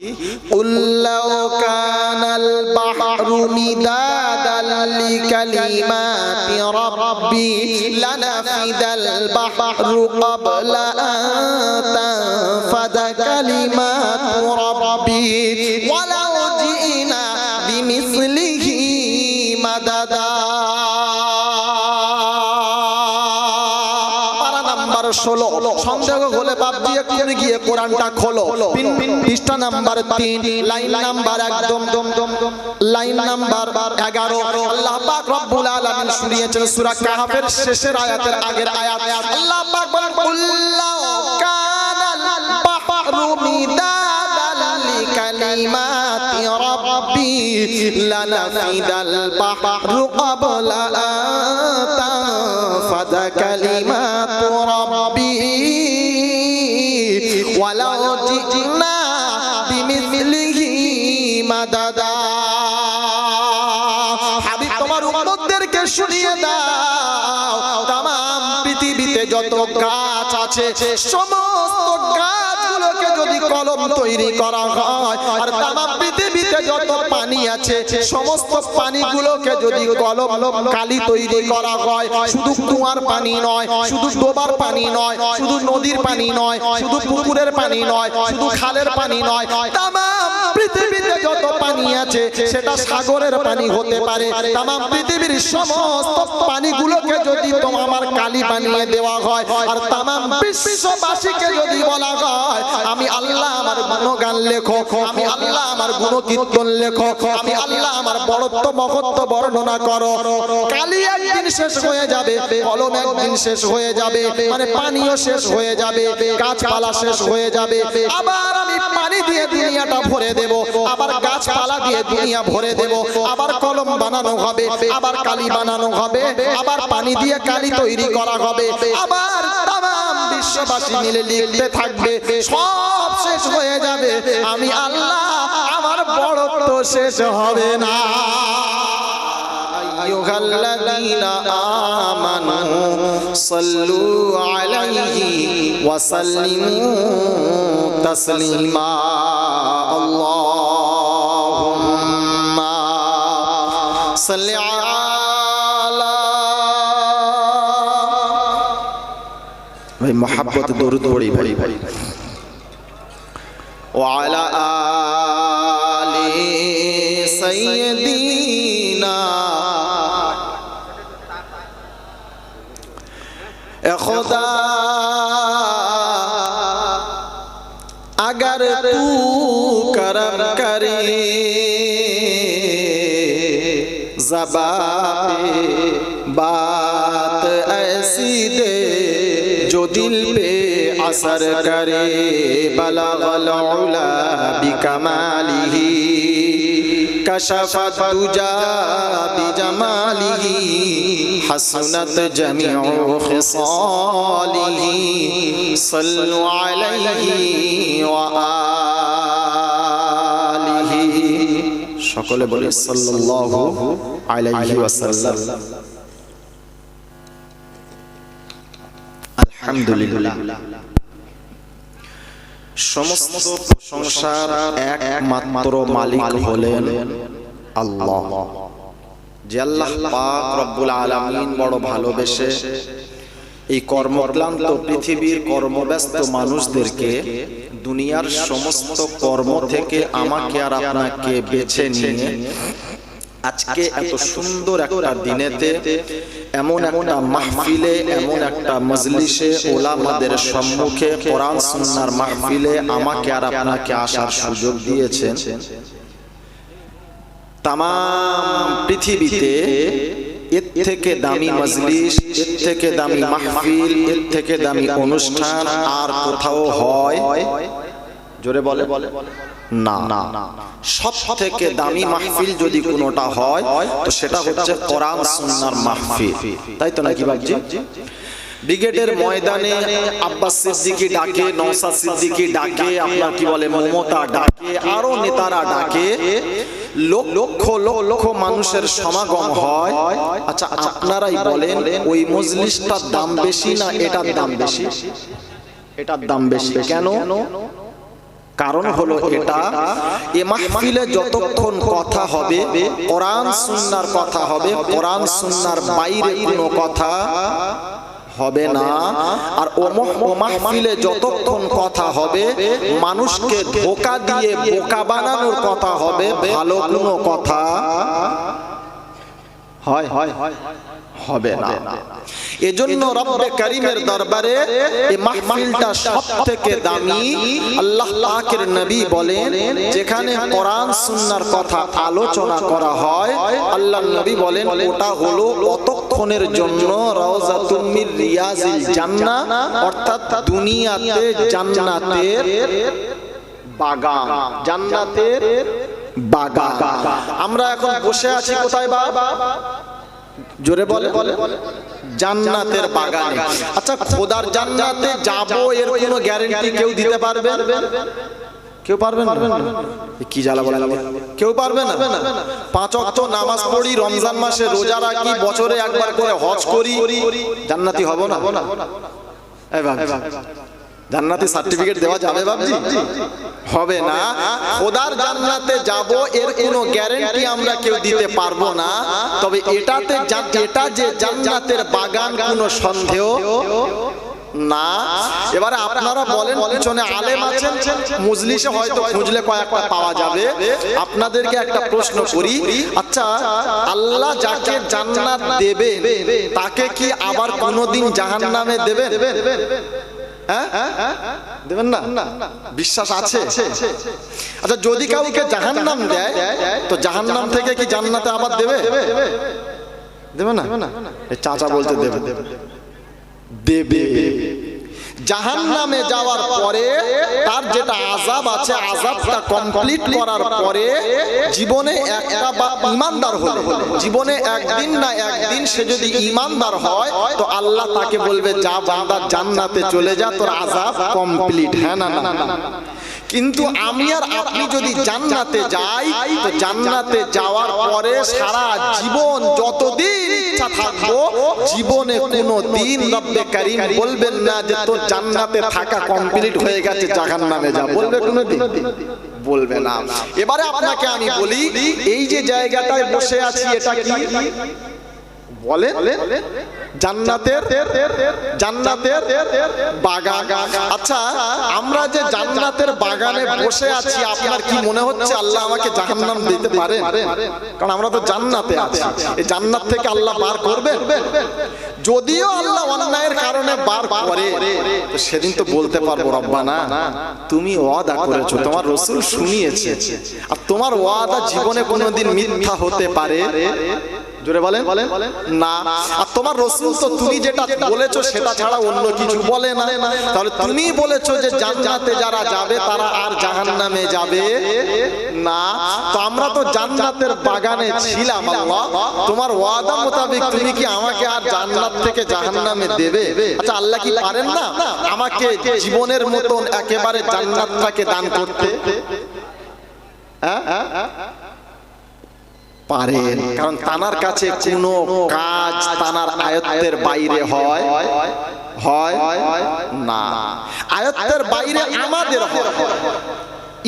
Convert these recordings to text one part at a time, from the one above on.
قل لو كان البحر مدادا لكلمات ربي لنفد البحر قبل أن تنفد كلمات ربي ولو جئنا بمثله مددا। সন্দেহ হলে বাদ দিয়ে করে গিয়ে কোরআনটা খোলো। পৃষ্ঠা নাম্বার 3 লাইন নাম্বার একদম লাইন নাম্বার 11 আল্লাহ পাক রব্বুল আলামিন শুনিয়েছেন সূরা কাহফের শেষের আয়াতের আগের আয়াত। আল্লাহ পাক বলেন কুল্লাউ কানাল বাহরু মিদাদান লিকালিমাতি রাব্বি লানাফিদাল বাহরু ক্বাবলা আন তানফাদা কালিমাতু রাব্বি ওয়ালাউ জি'না বিমিসলিহি মাদাদা। হাবিব তোমার উম্মতদেরকে শুনিয়ে দাও तमाम পৃথিবীতে যত গাছ আছে সমস্ত গাছগুলোকে যদি কলম তৈরি করা হয় আর तमाम পৃথিবীতে যত পানি আছে সমস্ত পানিগুলোকে যদি কলম কালি তৈরি করা হয়, শুধু কুয়ার পানি নয়, শুধু ডোবার পানি নয়, শুধু নদীর পানি নয়, শুধু পুকুরের পানি নয়, শুধু খালের পানি নয়, तमाम পৃথিবীতে যত পানি আছে সেটা সাগরের পানি হতে পারে। तमाम পৃথিবীর সমস্ত পানিগুলোকে যদি তোমার কালি বানিয়ে দেওয়া হয় আর तमाम বিশ্ববাসীকে যদি বলা হয় আমি আল্লাহ আমার গুণগান লেখো, আমি আল্লাহ আমার গুণকীর্তন লেখো, আমি আল্লাহ আমার বড়ত্ব মহত্ব বর্ণনা করো, কালি একদিন শেষ হয়ে যাবে, কলম একদিন শেষ হয়ে যাবে, মানে পানিও শেষ হয়ে যাবে, গাছপালা শেষ হয়ে যাবে, আবার আমি পানি দিয়ে দুনিয়াটা ভরে দেব, আবার গাছপালা দিয়ে দুনিয়া ভরে দেব, আবার কলম বানানো হবে, আবার কালি বানানো হবে, আবার পানি দিয়ে কালি তৈরি করা হবে, আবার तमाम বিশ্ববাসী মিলে লিখতে থাকবে, সব শেষ হয়ে যাবে, আমি আল্লাহ আমার বড়ত্ব শেষ হবে না। আইয়ুহাল্লাযীনা আমানু সাল্লু আলাইহি ওয়া সাল্লিমু তাসলিমা। আল্লাহুম্মা সাল্লি আলা ভাই মোহাব্বত দরুদ পড়ি ভাই ওয়া আলা আলি সাইয়্যিদিনা। এ খোদা अगर तू करम करे ज़बां पे बात ऐसी दे जो दिल पे असर करे बलगल उला बिकमालिही कशफत दुजा बिजमालिही हसनत जमीउ खिसालिही सल्लु अलैहि वा आलिहि। সকলে বলে সাল্লাল্লাহু আলাইহি ওয়াসাল্লাম। আলহামদুলিল্লাহ। সমস্ত প্রশংসার একমাত্র মালিক হলেন আল্লাহ। যে আল্লাহ পাক রব্বুল আলামিন বড় ভালোবেসে এই কর্মক্লান্ত পৃথিবীর কর্মব্যস্ত মানুষদেরকে দুনিয়ার সমস্ত কর্ম থেকে আমাকে আর আপনাকে বেছে নিয়ে আজকে এত সুন্দর একটা দিনেতে এমন একটা মাহফিলে, এমন একটা মজলিসে ওলামাদের সম্মুখে কোরআন সুন্নাহর মাহফিলে আমাকে আর আপনাকে আসার সুযোগ দিয়েছেন। तमाम পৃথিবীতে এর থেকে দামি মজলিস, এর থেকে দামি মাহফিল, এর থেকে দামি অনুষ্ঠান আর কোথাও হয়? জোরে বলে না। সব থেকে দামি মাহফিল যদি কোনোটা হয় তো সেটা হচ্ছে কোরআন সুন্নাহর মাহফিল, তাই তো নাকি বাবজি? ব্রিগেডের ময়দানে আব্বাস সিদ্দিকী ডাকে, নওশাদ সিদ্দিকী ডাকে, আপনার কি বলে মমতা ডাকে, আরো নেতারা ডাকে, লক্ষ লক্ষ মানুষের সমাগম হয়। আচ্ছা আপনারাই বলেন ওই মজলিসটার দাম বেশি না এটার দাম বেশি? এটার দাম বেশি। কেন? কারণ হলো এটা, এ মাহফিলে যতক্ষণ কথা হবে কোরআন সুন্নাহর কথা হবে, কোরআন সুন্নাহর বাইরে কোনো কথা হবে না। আর ও মাহফিলে যতক্ষণ কথা হবে মানুষকে ধোঁকা দিয়ে বোকা বানানোর কথা হবে, ভালো কোনো কথা হবে না। এজন্য রব্বে কারীমের দরবারে এই মাহফিলটা সবথেকে দামি। আল্লাহ পাকের নবী বলেন যেখানে কোরআন সুন্নাহর কথা আলোচনা করা হয়, আল্লাহর নবী বলেন ওটা হলো অতক্ষণের জন্য রাউযাতুম মির রিয়াজিল জান্নাহ, অর্থাৎ দুনিয়াতে জান্নাতের বাগান, জান্নাতের বাগান। আমরা এখন বসে আছি কোথায় বাবা? জোরে বলে জান্নাতের বাগানে। আচ্ছা, খোদার জান্নাতে যাবো এর কোনো গ্যারান্টি কেউ দিতে পারবে? কেউ পারবে না। কি জ্বালা বলে, কেউ পারবে না। 5 ওয়াক্ত নামাজ পড়ি, রমজান মাসে রোজা রাখি, বছরে একবার করে হজ করি, জান্নাতি হব না? এই বাবা, জান্নাতি সার্টিফিকেট দেওয়া যাবে বাবজি? হবে না। খোদার জান্নাতে যাব এর কোনো গ্যারান্টি আমরা কেউ দিতে পারবো না। তবে এটাতে এটা যে জান্নাতের বাগান কোনো সন্দেহ না। এবারে আপনারা বলেন, পিছনে আলেম আছেন, মজলিসে হয়তো খুঁজলে কয়েকটা পাওয়া যাবে। আপনাদেরকে একটা প্রশ্ন করি, আচ্ছা আল্লাহ যাকে জান্নাত দেবে তাকে কি আবার কোনোদিন জাহান্নামে দেবেন? দেবেন না? বিশ্বাস আছে? আচ্ছা, যদি কাউকে জাহান্নাম দেয় তো জাহান্নাম থেকে কি জান্নাতে আবার দেবে? দেবে না? এই চাচা বলতে দেবে, দেবে। জাহান্নামে যাওয়ার পরে তার যেটা আযাব আছে, আযাবটা কমপ্লিট করার পরে জীবনে একটা বা ঈমানদার হলে, জীবনে একদিন না একদিন সে যদি ঈমানদার হয় তো আল্লাহ তাকে বলবে যা বান্দা জান্নাতে চলে যা, তোর আযাব কমপ্লিট। হ্যাঁ না? কিন্তু আমি আর আপনি যদি জান্নাতে যাই তো জান্নাতে যাওয়ার পরে সারা জীবন যতদিন ইচ্ছা থাকবো, জীবনে কোনো দিন রব্বে কারীম বলবেন না যে তোর জান্নাতে থাকা কমপ্লিট হয়ে গেছে, জাহান্নামে যা। বলবে কোনো দিন? বলবে না। এবারে আপনাকে আমি বলি, এই যে জায়গাটায় বসে আছি এটা কি বলেন? জান্নাতের বাগান। আচ্ছা, আমরা যে জান্নাতের বাগানে বসে আছি, আপনার কি মনে হচ্ছে আল্লাহ আমাকে জাহান্নাম দিতে পারে? কারণ আমরা তো জান্নাতে আছি। এই জান্নাত থেকে আল্লাহ বার করবেন? যদিও আল্লাহ অন্যায়ের কারণে বার করে, তো সেদিন তো বলতে পারবো রব্বানা তুমি ওয়াদা করেছো, তোমার রাসূল শুনিয়েছে, আর তোমার ওয়াদা জীবনে কোনোদিন মিথ্যা হতে পারে? জোরে বলেন না। আর তোমার রাসূল তো তুমি যেটা বলেছো সেটা ছাড়া অন্য কিছু বলে না। তাহলে তুমি বলেছো যে জান্নাতে যারা যাবে তারা আর জাহান্নামে যাবে না। তো আমরা তো জান্নাতের বাগানে ছিলাম, আল্লাহ তোমার ওয়াদা মোতাবেক তুমি কি আমাকে আর জান্নাত থেকে জাহান্নামে দেবে? আচ্ছা, আল্লাহ কি পারেন না আমাকে জীবনের মতন একেবারে জান্নাতটাকে দান করতে? পারেন, কারণ তানার কাছে কোনো কাজ তানার আয়ত্তের বাইরে হয় না। আয়ত্তের বাইরে আমাদের হয়,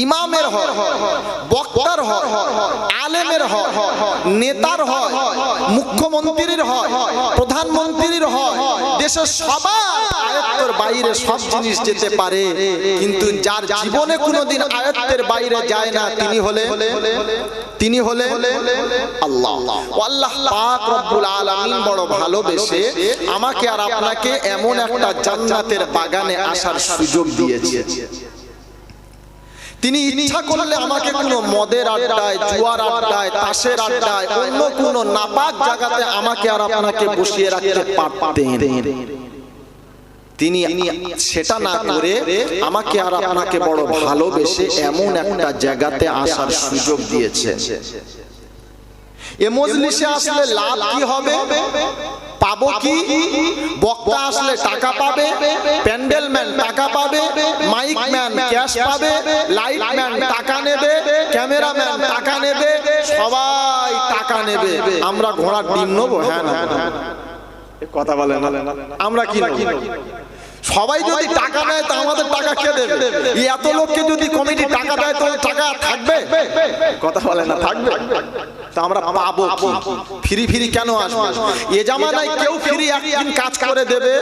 ইমামের হয়, বক্তার হয়, আলেমের হয়, নেতার হয়, মুখ্যমন্ত্রীর হয়, প্রধানমন্ত্রীর হয়, দেশের সবার আয়ত্তের বাইরে সব জিনিস যেতে পারে। কিন্তু যার জীবনে কোনোদিন আয়ত্তের বাইরে যায় না তিনি হলেন আল্লাহ। আল্লাহ পাক রব্বুল আলামিন বড় ভালোবেসে আমাকে আর আপনাকে এমন একটা জান্নাতের বাগানে আসার সুযোগ দিয়েছে। তিনি ইচ্ছা করলে আমাকে কোনো মদের আড্ডায়, জুয়ার আড্ডায়, তাসের আড্ডায়, অন্য কোনো নাপাক জায়গাতে আমাকে আর আপনাকে বসিয়ে রাখতে পারতেন। তিনি সেটা না করে আমাকে আর আপনাকে বড় ভালোবেসে এমন একটা জায়গাতে আসার সুযোগ দিয়েছে। এ মজলিসে আসলে লাভ কি হবে? পাবো কি? বক্তা আসলে টাকা পাবে, প্যান্ডেল ম্যান টাকা পাবে, মাইক ম্যান ক্যাশ পাবে, লাইট ম্যান টাকা নেবে, ক্যামেরাম্যান টাকা নেবে, সবাই টাকা নেবে। আমরা ঘোড়ার ডিম নেবো? হ্যাঁ না কথা বলে না। আমরা কি নেব? সবাই যদি টাকা নেয় তা আমাদের টাকা কে দেবে? এত লোককে যদি কমিটি টাকা দেয় তো টাকা থাকবে? কথা বলে না, থাকবে? তা আমরা পাবো কি? ফ্রি ফ্রি কেন আসবে? এ জামানায় কেউ ফ্রি একদিন কাজ করে দেবে?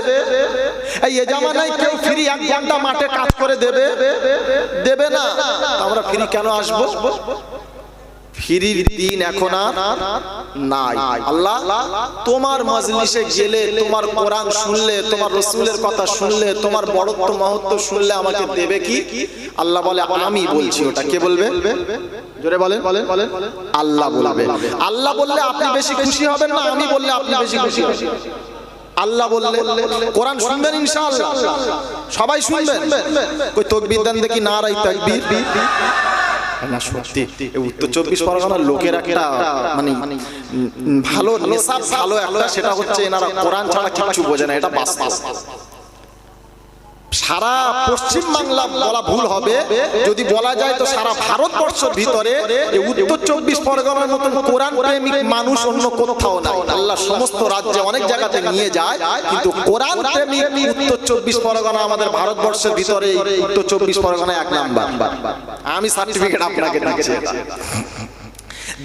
এ জামানায় কেউ ফ্রি 1 ঘন্টা মাঠে কাজ করে দেবে? দেবে না। আমরা ফ্রি কেন আসবো? ফ্রির দিন এখন আর নাই। আল্লাহ তোমার মজলিসে গেলে, তোমার কোরআন শুনলে, তোমার রাসূলের কথা শুনলে, তোমার বড়ত্ব মহত্ব শুনলে আমাকে দেবে কি? আল্লাহ বলে আমি বলছি। ওটা কে বলবে? জোরে বলেন। আল্লাহ বলবে। আল্লাহ বললে আপনি বেশি খুশি হবেন না আমি বললে আপনি বেশি খুশি হবেন? আল্লাহ বললে কোরআন শুনবেন ইনশাআল্লাহ? সবাই শুনবেন? কই তাকবীর দেন দেখি, নারাই তাকবীর। না সত্যি উত্তর 24 পরগনার লোকের একটা মানে ভালো নেশা, ভালো একটা, সেটা হচ্ছে এনারা কোরআন ছাড়া কিছু বোঝে না। এটা বাস্তব। সারা পশ্চিম বাংলা বলা ভুল হবে, যদি বলা যায় তো সারা ভারতবর্ষের ভিতরে উত্তর 24 পরগনার মতন কোরআন প্রেমিক মানুষ অন্য কোথাও নাই। আল্লাহ সমস্ত রাজ্যে অনেক জায়গাতে নিয়ে যায়, কিন্তু কোরআন প্রেমিক উত্তর 24 পরগনা আমাদের ভারতবর্ষের ভিতরে উত্তর 24 পরগনা 1 নাম্বার। আমি সার্টিফিকেট আপনাকে দিচ্ছি।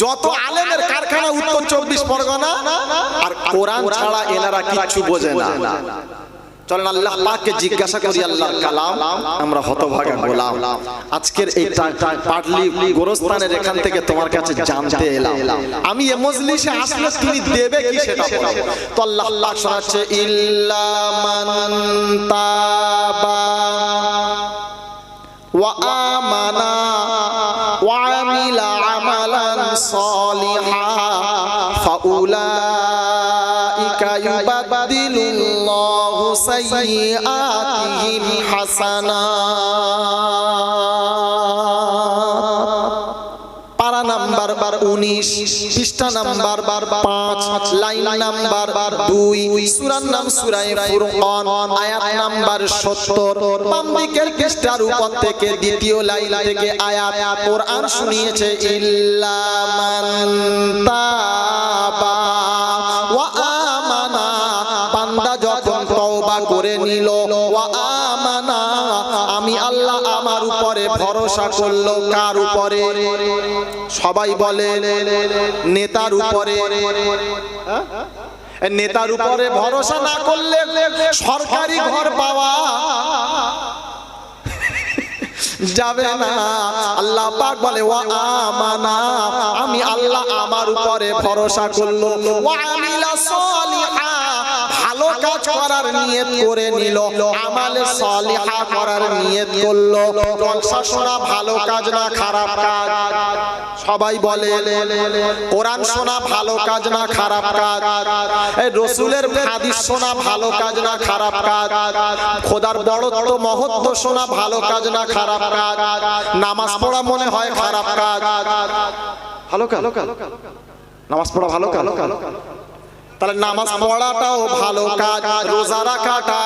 যত আলেমের কারখানা উত্তর 24 পরগনা, আর কোরআন ছাড়া এনারা কিচ্ছু বোঝে না। চলেন আল্লাহ পাককে জিজ্ঞাসা করি আল্লাহর কালাম, আমরা হতভাগা গোলাম। আজকের এই পাটলি গোরস্তানের এখান থেকে তোমার কাছে জানতে এলাম, আমি এই মজলিসে আসলে তুমি দেবে কি সেটা বলো। তো আল্লাহ পাক শোনাচ্ছে, ইল্লা মান তাবা ওয়া আমানা ওয়া আমিলা আমালান সালিহা ফাউলাইকা ইউবাদদিলুল্লাহু সাইয়্যাতিহিম হাসানাত। পারা নাম্বার 19, পৃষ্ঠা নাম্বার 5, লাইন নাম্বার 2, সূরার নাম সূরা ফুরকান, আয়াত নাম্বার 70। বাম দিকের পৃষ্ঠার উপর থেকে দ্বিতীয় লাইন থেকে আয়াত কোরআন শুনিয়েছে, ইল্লা মান তাবা ওয়া আমানা, বান্দা যখন তওবা করে নিল, ওয়া আমানা, আমি আল্লাহ আমার উপরে ভরসা করলো। কার উপরে? সবাই বলে নেতার উপরে। নেতার উপরে ভরসা না করলে সরকারি ঘর পাওয়া যাবে না। আল্লাহ পাক বলে ওয়া আমানা, আমি আল্লাহ আমার উপরে ভরসা করলো। ওয়া আমিলা সালিহা, ভালো কাজ করার নিয়ত করে নিল, আমালে সালিহা করার নিয়ত করলো। জলসা শোনা ভালো কাজ না খারাপ কাজ? সবাই বলে কোরআন শোনা ভালো কাজ না খারাপ কাজ? এই রাসূলের হাদিস শোনা ভালো কাজ না খারাপ কাজ? খোদার বড়ত্ব মহত্ব শোনা ভালো কাজ না খারাপ কাজ? নামাজ পড়া মনে হয় খারাপ কাজ? ভালো কাজ। নামাজ পড়া ভালো কাজ? তাহলে নামাজ পড়াটাও ভালো কাজ, রোজা রাখাটা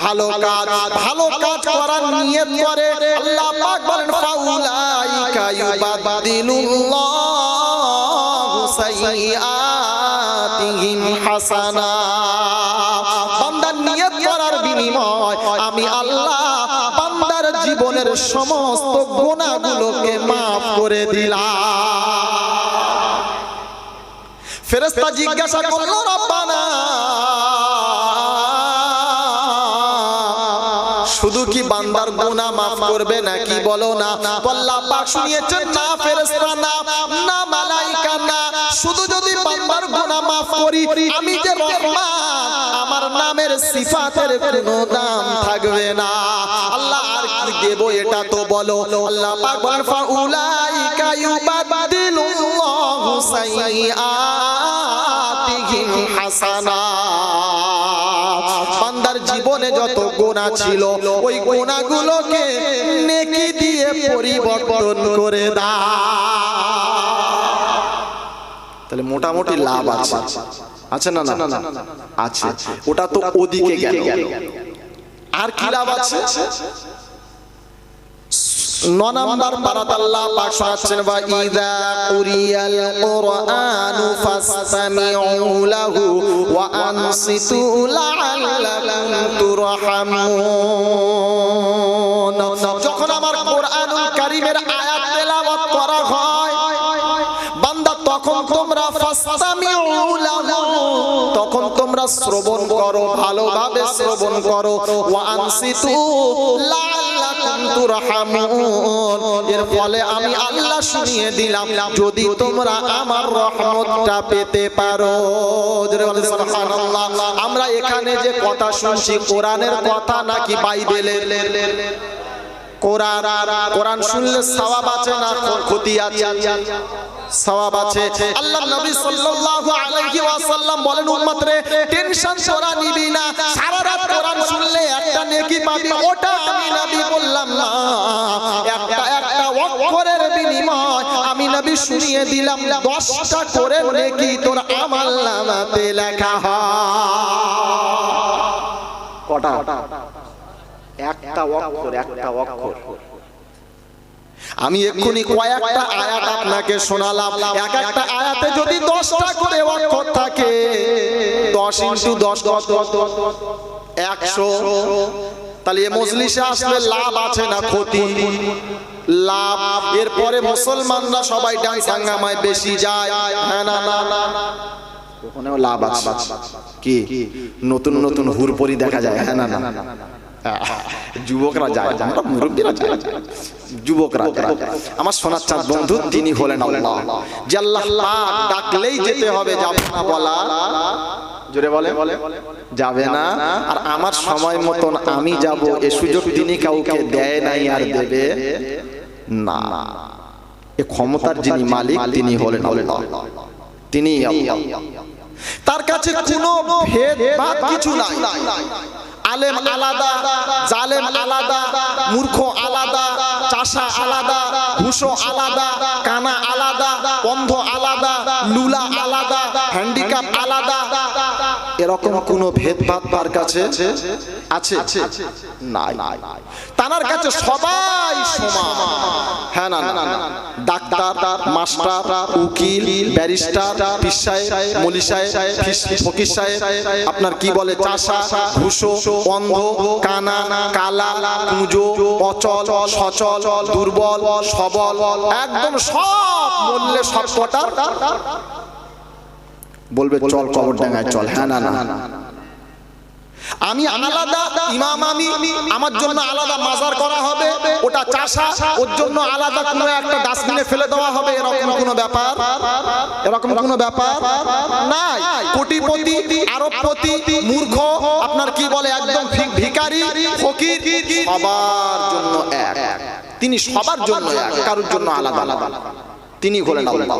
ভালো কাজ। ভালো কাজ করার নিয়ত করে আল্লাহ পাক বলেন, ফাউলাইকা ইউবাদদিলুল্লাহু সাইয়্যাতিহিম হাসানাত। বান্দার নিয়ত করার বিনিময় আমি আল্লাহ বান্দার জীবনের সমস্ত গুনাহগুলোকে maaf করে দিলাম। ফেরেশতা জিজ্ঞাসা করলো, রব্বানা, শুধু কি বান্দার গুনাহ maaf করবে নাকি বলো না? আল্লাহ পাক শুনিয়েছেন, না ফেরেশতা না, না মালায়েকা না, শুধু যদি বান্দার গুনাহ maaf করি, আমি যে রহমান, আমার নামের সিফাতের কোনো দাম থাকবে না। আল্লাহ আর কি দেব এটা তো বলো। আল্লাহ পাক বলেন, ফাউলাইকা ইউবাদদিলুল্লাহু সাইয়্যাতিহিম হাসানাত। বান্দার জীবনে যত গুনাহ ছিল ওই গুনাহগুলোকে নেকি দিয়ে পরিবর্তন করে দাও। তাহলে মোটামুটি লাভ আছে, আছে না? না আছে। ওটা তো ওদিকে গেল। আর কি লাভ আছে? 9 নাম্বার পারাত আল্লাহ পাক শোনাচ্ছেন ওয়া ইযা কুরিয়াল কুরআনু ফাসতামিউ লাহু ওয়া আনসিতু লাআল্লাকুম তুরহামুন। যখন আমার কোরআনুল কারীমের আয়াত তেলাওয়াত করা হয় বান্দা তখন তোমরা ফাসতামিউ লাহু, তখন তোমরা শ্রবণ করো, ভালোভাবে শ্রবণ করো। ওয়া আনসিতু লাআল্লাকুম তুরহামুন, এর ফলে আমি আল্লাহ শুনিয়ে দিলাম যদি তোমরা আমার রহমতটা পেতে পারো। সুবহানাল্লাহ। আমরা এখানে যে কথা শুনছি কোরআনের কথা নাকি বাইবেলের? কোরআন শুনলে সওয়াব আছে না ক্ষতি আছে? সওয়াব আছে। আল্লাহর নবী সাল্লাল্লাহু আলাইহি ওয়াসাল্লাম বলেন উম্মতরে টেনশন তোরা নিবি না, সারা রাত কোরআন শুনলে একটা নেকি পাবি। ওটা আমি নবী বললাম না, একটা অক্ষরের বিনিময় আমি নবী শুনিয়ে দিলাম 10টা করে নেকি তোর আমলনামাতে লেখা হয়। কটা? একটা অক্ষর, একটা অক্ষর। আমি এক্ষুনি কয়েকটা আয়াত আপনাকে শোনালাম, এক একটা আয়াতে যদি 10টা করে অক্ষর থাকে 10 × 10 কত? 100। তাহলে এই মজলিসে আসলে লাভ আছে না ক্ষতি? লাভ। এরপরে মুসলমানরা সবাই ডান্স হাঙ্গামায় বেশি যায়, হ্যাঁ না? ওখানেও লাভ আছে। কি নতুন নতুন হুরপরি দেখা যায়, হ্যাঁ না? যুবকরা যায়, আমরা মুরব্বীরা যায়, যুবকরা যায়। আমার সোনার চাঁদ বন্ধু তিনি হলেন আল্লাহ, যে আল্লাহ পাক ডাকলেই যেতে হবে, যাবে না বলা, জোরে বলে যাবে না। আর আমার সময় মতন আমি যাব এ সুযোগ তিনি কাউকে দেয় নাই আর দেবে না। এ ক্ষমতার যিনি মালিক তিনি হলেন আল্লাহ, তিনি তার কাছে কোনো ভেদভাব কিছু নাই। আলেম আলাদা, জালেম আলাদা, মূর্খ আলাদা, চাষা আলাদা, ঘুষো আলাদা, কানা আলাদা, অন্ধ আলাদা, লুলা আলাদা, হ্যান্ডিক্যাপ আলাদা, এরকম কোনো ভেদভাব তার কাছে আছে? নাই। তার কাছে সবাই সমান, হ্যাঁ না? ডাক্তার, মাস্টার, উকিল, ব্যারিস্টার, পীর সাহেব, মৌলভী সাহেব, ফকির সাহেব, আপনার কি বলে চাষা, ঘুষো, অন্ধ, কানা, কালা, কুঁজো, অচল, সচল, দুর্বল, সবল, একদম সব বললে সব কটা বলবে চল কবরডাঙ্গায় চল, হ্যাঁ না? আমি আলাদা ইমাম, আমি আমার জন্য আলাদা মাজার করা হবে, ওটা চাষা ওর জন্য আলাদা কোনো একটা ডাস্টবিনে ফেলে দেওয়া হবে, এরকম কোনো ব্যাপার? এরকম কোনো ব্যাপার নাই। কোটিপতি, আরবপতি, মূর্খ, আপনার কি বলে একদম ভিখারি, ফকির, সবার জন্য এক। তিনি সবার জন্য এক, কারোর জন্য আলাদা। তিনি হলেন আল্লাহ।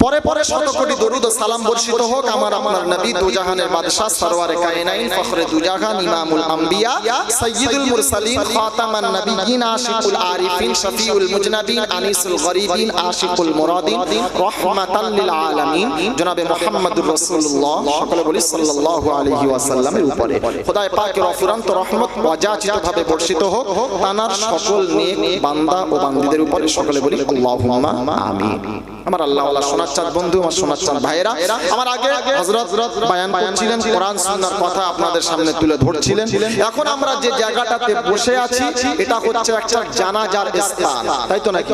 পরে পরে শত কোটি দরুদ ও সালাম বর্ষিত হোক আমার আপনার নবী দুজাহানের বাদশা সরওয়ারে কায়নাইন ফখরে দুজাহান ইমামুল আম্বিয়া সাইয়্যিদুল মুরসালিন খাতামান নবিয়্যিন আশিকুল আরিফিন শফিউল মুজনাবিন আনিসুল গরিবিন আশিকুল মুরাদিন রাহমাতাল লিল আলামিন জনাবে মুহাম্মদুর রাসূলুল্লাহ সকলে বলি সাল্লাল্লাহু আলাইহি ওয়াসাল্লামের উপরে খোদায়ে পাকের অফুরন্ত রহমত অযাচিতভাবে বর্ষিত হোক তানার সকল নেক বান্দা ও বান্দীদের উপরে সকলে বলি আল্লাহুম্মা আমিন। আমার আল্লাহ ওয়ালা সোনার চাঁদ বন্ধু, আমার সোনার চাঁদ ভাইয়েরা, আমার আগে হযরত বয়ান করছিলেন, কোরআন সুন্নাহর কথা আপনাদের সামনে তুলে ধরছিলেন। এখন আমরা যে জায়গাটাতে বসে আছি এটা হচ্ছে একটা জানাজার স্থান, তাই তো নাকি?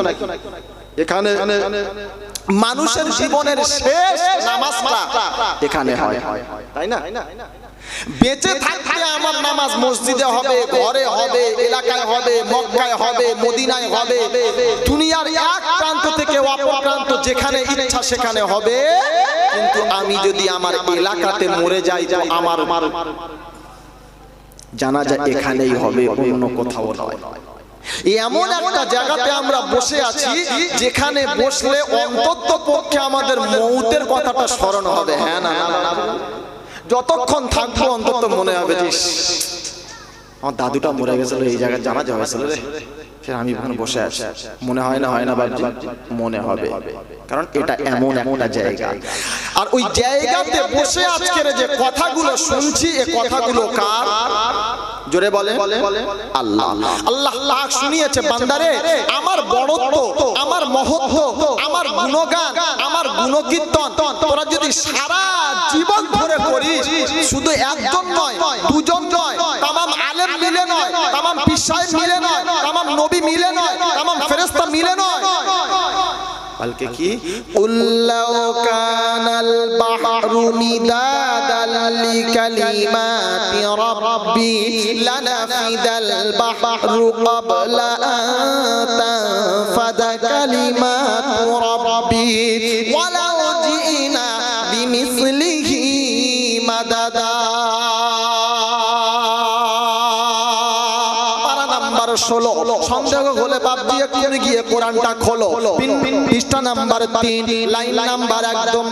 এখানে মানুষের জীবনের শেষ নামাজটা এখানে হয়, তাই না? বেঁচে থাকতে আমার নামাজ মসজিদে হবে, ঘরে হবে, এলাকায় হবে, মক্কায় হবে, মদিনায় হবে, দুনিয়ার এক প্রান্ত থেকে অপর প্রান্ত যেখানে ইচ্ছা সেখানে হবে। কিন্তু আমি যদি আমার এলাকাতে মরে যাই তো আমার জানাজা এখানেই হবে, অন্য কোথাও নয়। এমন একটা জায়গাতে আমরা বসে আছি যেখানে বসলে অন্তত পক্ষে আমাদের মৌতের কথাটা স্মরণ হবে, হ্যাঁ না? যতক্ষণ থাকবো অন্তত মনে হবে যে আমার দাদুটা মরে গেছিল, এই জায়গায় জানাজা হয়েছিল রে, আমি ওখানে বসে আছি, মনে হয় না বাবজি? মনে হবে, কারণ এটা এমন একটা জায়গা। আর ওই জায়গাতে বসে আজকের যে কথাগুলো শুনছি, এই কথাগুলো কার? জোরে বলে আল্লাহ। আল্লাহ পাক শুনিয়েছে, বান্দারে আমার বড়ত্ব, আমার মহত্ব, আমার গুণগান, আমার গুণকীর্তন তোরা যদি সারা জীবন ধরে করিস, শুধু একজন নয়, দুজন নয়, তামাম আলেম মিলে নয়, তামাম পীর সাহেব মিলে নয়, তামাম নবী মিলে নয়, তামাম ফেরেশতা মিলে নয়, বলকে কি উল্লাউ কানাল বাহরু মিদাদাল লিকালিমাতি রাব্বি লানাফিদাল বাহরু ক্বাবলা আন তানফাদা কালিমাতু রাব্বি ওয়ালাউ জিনা বিমিসলিহি মাদাদা। 16 সন্দেহ হলে বাপজি এক্ষুনি গিয়ে কোরআনটা খোলো, পৃষ্ঠা নাম্বার 3 লাইন নাম্বার একদম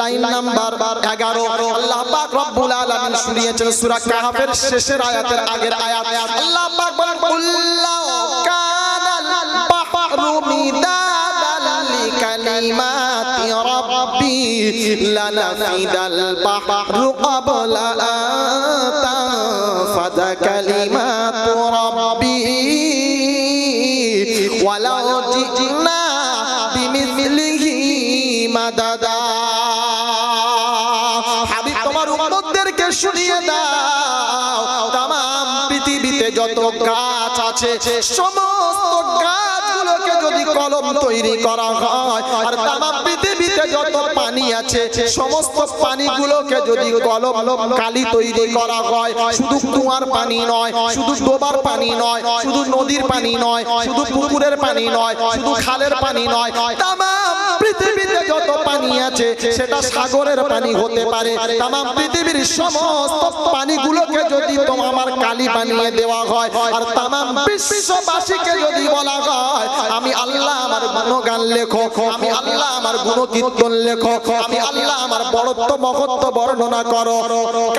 লাইন নাম্বার 11। আল্লাহ পাক রব্বুল আলামিন শুনিয়েছেন সূরা কাহফের শেষের আয়াতের আগের আয়াত। আল্লাহ পাক বলেন কুল্লাউ কানাল বাহরু মিদাদাল লিকালিমাতি রাব্বি লানাফিদাল বাহরু ক্বাবলা আন তানফাদা কালিমাতু রাব্বি ওয়ালাউ জিনা বিমিসলিহি মাদাদা। হাবিব তোমার উম্মতদেরকে শুনিয়ে দাও, তামাম পৃথিবীতে যত গাছ আছে সমস্ত গাছগুলোকে যদি কলম তৈরি করা হয়, আর তামাম পৃথিবীতে যত পানি আছে সমস্ত পানিগুলোকে যদি কলম কালি তৈরি করা হয়, শুধু কুয়ার পানি নয়, শুধু ডোবার পানি নয়, শুধু নদীর পানি নয়, শুধু পুকুরের পানি নয়, শুধু খালের পানি নয়, তামাম পৃথিবীতে যত পানি আছে সেটা সাগরের পানি হতে পারে। তামাম পৃথিবীর সমস্ত পানিগুলোকে যদি তোমার কালি বানিয়ে দেওয়া হয়, আর তামাম বিশ্ববাসীকে যদি বলা হয় আমি আল্লাহ আমার গুণগান লেখো, আমি আল্লাহ আমার গুণকীর্তন লেখো, আমি আল্লাহ আমার বড়ত্ব মহত্ব বর্ণনা করো,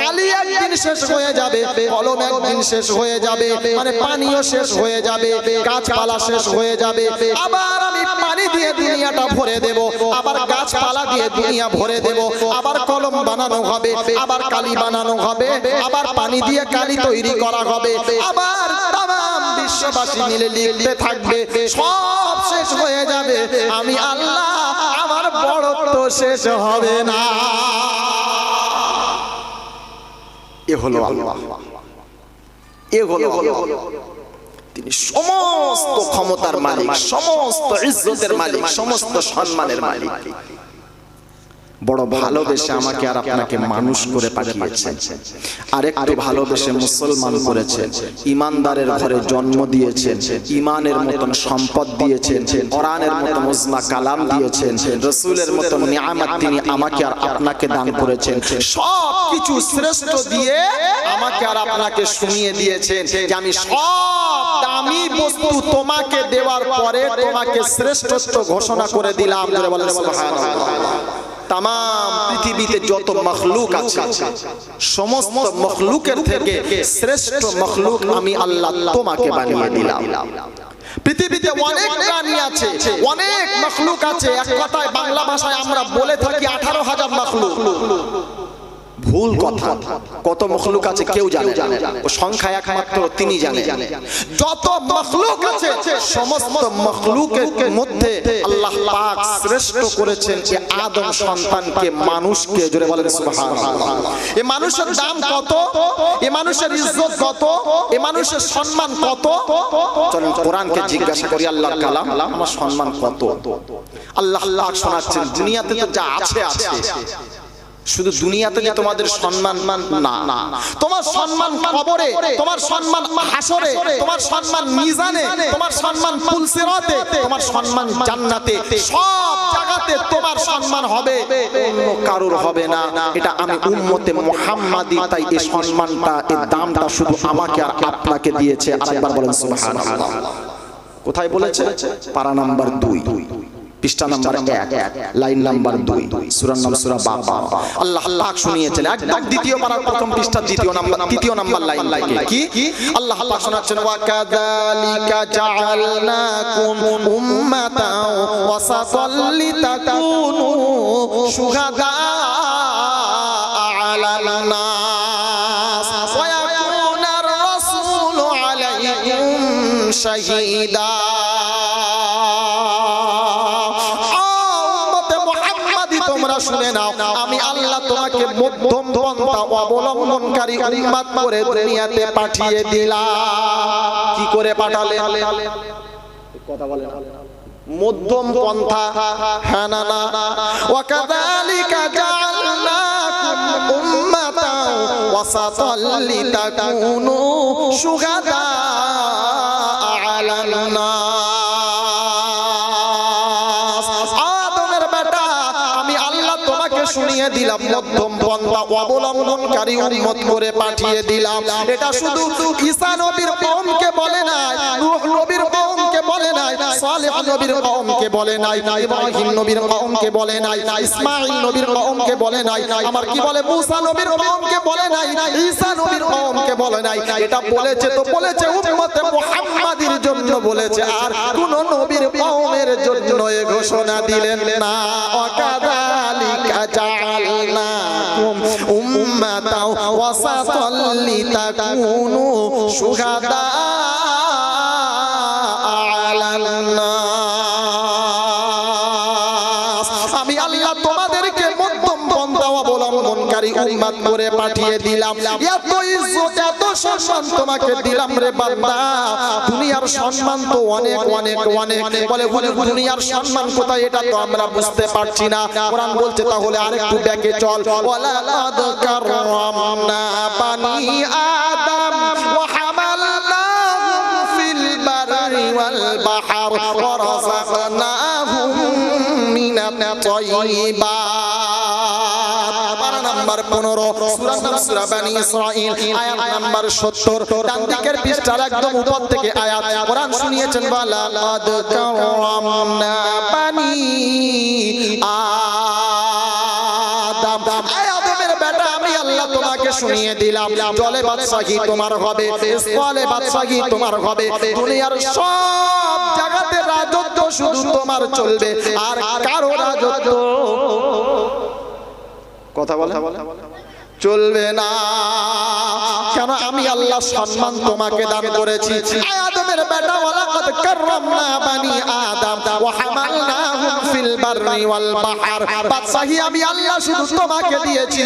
কালি একদিন শেষ হয়ে যাবে, কলম একদিন শেষ হয়ে যাবে, মানে পানিও শেষ হয়ে যাবে, গাছপালা শেষ হয়ে যাবে, আবার আমি পানি দিয়ে দুনিয়াটা ভরে দেব, আবার গাছপালা দিয়ে দুনিয়া ভরে দেব, আবার কলম বানানো হবে, আবার কালি বানানো হবে, আবার পানি দিয়ে কালি তৈরি করা হবে, আবার তামাম বিশ্ববাসী মিলে লিখতে থাকবে, সব শেষ হয়ে যাবে, আমি আল্লাহ আমার বড়ত্ব শেষ হবে না। এ হলো আল্লাহ, এ হলো তিনি সমস্ত ক্ষমতার মালিক, সমস্ত ইজ্জতের মালিক, সমস্ত সম্মানের মালিক। বড় ভালোবেসে আমাকে আর আপনাকে মানুষ করে পাঠিয়েছেন, আর একটু ভালোবেসে মুসলমান করেছেন, ইমানদারের ঘরে জন্ম দিয়েছেন, ইমানের মতন সম্পদ দিয়েছেন, কোরআনের মতন উজমা কালাম দিয়েছেন, রাসূলের মতন নিয়ামত তিনি আমাকে আর আপনাকে দান করেছেন। সব কিছু শ্রেষ্ঠ দিয়ে আমাকে আর আপনাকে শুনিয়ে দিয়েছেন যে আমি সব দামি বস্তু তোমাকে দেওয়ার পরে তোমাকে শ্রেষ্ঠত্ব ঘোষণা করে দিলাম। বলেন সুবহানাল্লাহ। তামাম পৃথিবীতে যত মখলুক আছে সমস্ত মখলুকের থেকে শ্রেষ্ঠ মখলুক আমি আল্লাহ তোমাকে বানিয়ে দিলাম। পৃথিবীতে অনেক প্রাণী আছে, অনেক মখলুক আছে, এক কথায় বাংলা ভাষায় আমরা বলে থাকি 18,000 মখলুক। ভুল কথা, কত মখলুক আছে কেউ জানে না, ও সংখ্যা একমাত্র তিনি জানেন। যত মখলুক আছে সমস্ত মখলুকের মধ্যে আল্লাহ পাক শ্রেষ্ঠ করেছেন যে আদম সন্তানকে, মানুষকে। জোরে বলেন সুবহানাল্লাহ। এই মানুষের দাম কত, এই মানুষের ইজ্জত কত, এই মানুষের সম্মান কত? চলুন কোরআনকে জিজ্ঞাসা করি, আল্লাহর কালাম, আমার সম্মান কত? আল্লাহ পাক শোনাচ্ছেন, দুনিয়াতে তো যা আছে আছে, শুধু দুনিয়াতে যে তোমাদের সম্মান না, তোমার সম্মান কবরে, তোমার সম্মান হাসরে, তোমার সম্মান মিজানে, তোমার সম্মান পুলসিরাতে, তোমার সম্মান জান্নাতে, সব জায়গাতে তোমার সম্মান হবে, অন্য কারোর হবে না। এটা আমি উম্মতে মুহাম্মাদি, তাই এই সম্মানটা, এই দামটা শুধু আমাকে আর আপনাকে দিয়েছে। আরেকবার বলেন সুবহানাল্লাহ। কোথায় বলেছে? পারা নাম্বার 2। পৃষ্ঠা নাম্বার 1 লাইন নাম্বার 2 সূরার নাম সূরা বাকারা। আল্লাহ পাক শুনিয়েছেন একদম দ্বিতীয় পারার প্রথম পৃষ্ঠা তৃতীয় নাম্বার লাইন থেকে কি আল্লাহ পাক শোনাচ্ছেন, ওয়া কাযালিকা জাআলনাকুম উম্মাতাও ওয়াসাতাল লিতাকুনু শুহাদা আলাল নাস ওয়া ইয়াকুনার রাসূলু আলাইকুম শাহীদা। শুনে নাও, আমি আল্লাহ তোমাকে মধ্যম পন্থা অবলম্বনকারী উম্মত করে দুনিয়াতে পাঠিয়ে দিলাম। কি করে পাঠালে? কথা বলেন, মধ্যম পন্থা। হ্যাঁ না না, ওয়া কাযালিকা জাআলনাকুম উম্মাতাও ওয়াসাতাল লিতাকুনু শুহাদা আলান নাস। আদমের বেটা, আমি আল্লাহ তোমাকে শুনিয়ে দিলাম মধ্যম পন্থা অবলম্বনকারী উম্মত করে পাঠিয়ে দিলাম। এটা শুধু ঈসা নবীর কওমকে বলে নাই, নূহ নবীর কওমকে বলে নাই, সালেহ নবীর কওমকে বলে নাই, ইব্রাহিম নবীর কওমকে বলে নাই, ইসমাঈল নবীর কওমকে বলে নাই, আমার কি বলে মুসা নবীর কওমকে বলে নাই, ঈসা নবীর কওমকে বলে নাই। এটা বলেছে তো বলেছে উম্মতে মুহাম্মাদির জন্য বলেছে, আর কোন নবীর কওমের জন্য এ ঘোষণা দিলেন না। ওয়াকাযালিকা জাআলনাকুম উম্মাতাও ওয়াসাতাল লিতাকুনু শুহাদা আলান নাস। আমি আল্লাহ তোমাদেরকে মধ্যম পন্থা অবলম্বনকারী উম্মত করে পাঠিয়ে দিলাম। এত ইজ্জত এত সম্মান তোমাকে দিলাম রে বান্দা। দুনিয়ার সম্মান তো অনেক অনেক অনেক, বলে দুনিয়ার সম্মান কোথায় এটা তো আমরা বুঝতে পারছি না। কোরআন বলছে তাহলে আরেকটু ব্যাকে চল, ওয়ালাকাদ কাররামনা বানি আদম ওয়া হামালনাহুম ফিল বাররি ওয়াল বাহর ওয়া রাযাকনাহুম মিনাত তাইয়্যিবাত। পারা নাম্বার 15 সূরা নাম সূরা বানি ইসরাঈল আয়াত নাম্বার 70। ডান দিকের পৃষ্ঠার একদম উপর থেকে আয়াত কোরআন শুনিয়েছেন, ওয়ালাকাদ কাররামনা বানি আদম। আদমের বেটা, আমি আল্লাহ তোমাকে শুনিয়ে দিলাম জলে বাদশাহী তোমার হবে, স্থলে বাদশাহী তোমার হবে, দুনিয়ার সব জায়গাতে রাজত্ব শুধু তোমার চলবে, আর কারো রাজত্ব কথা বলে চলবে না। কেন? আমি আল্লাহ সম্মান তোমাকে দান করেছি। আদমের বেটা, ওয়ালাকাদ কাররামনা বানি আদম ওয়া হামালনাহুম ফিল বাররি ওয়াল বাহর। বাদশাহী আমি আল্লাহ শুধু তোমাকে দিয়েছি,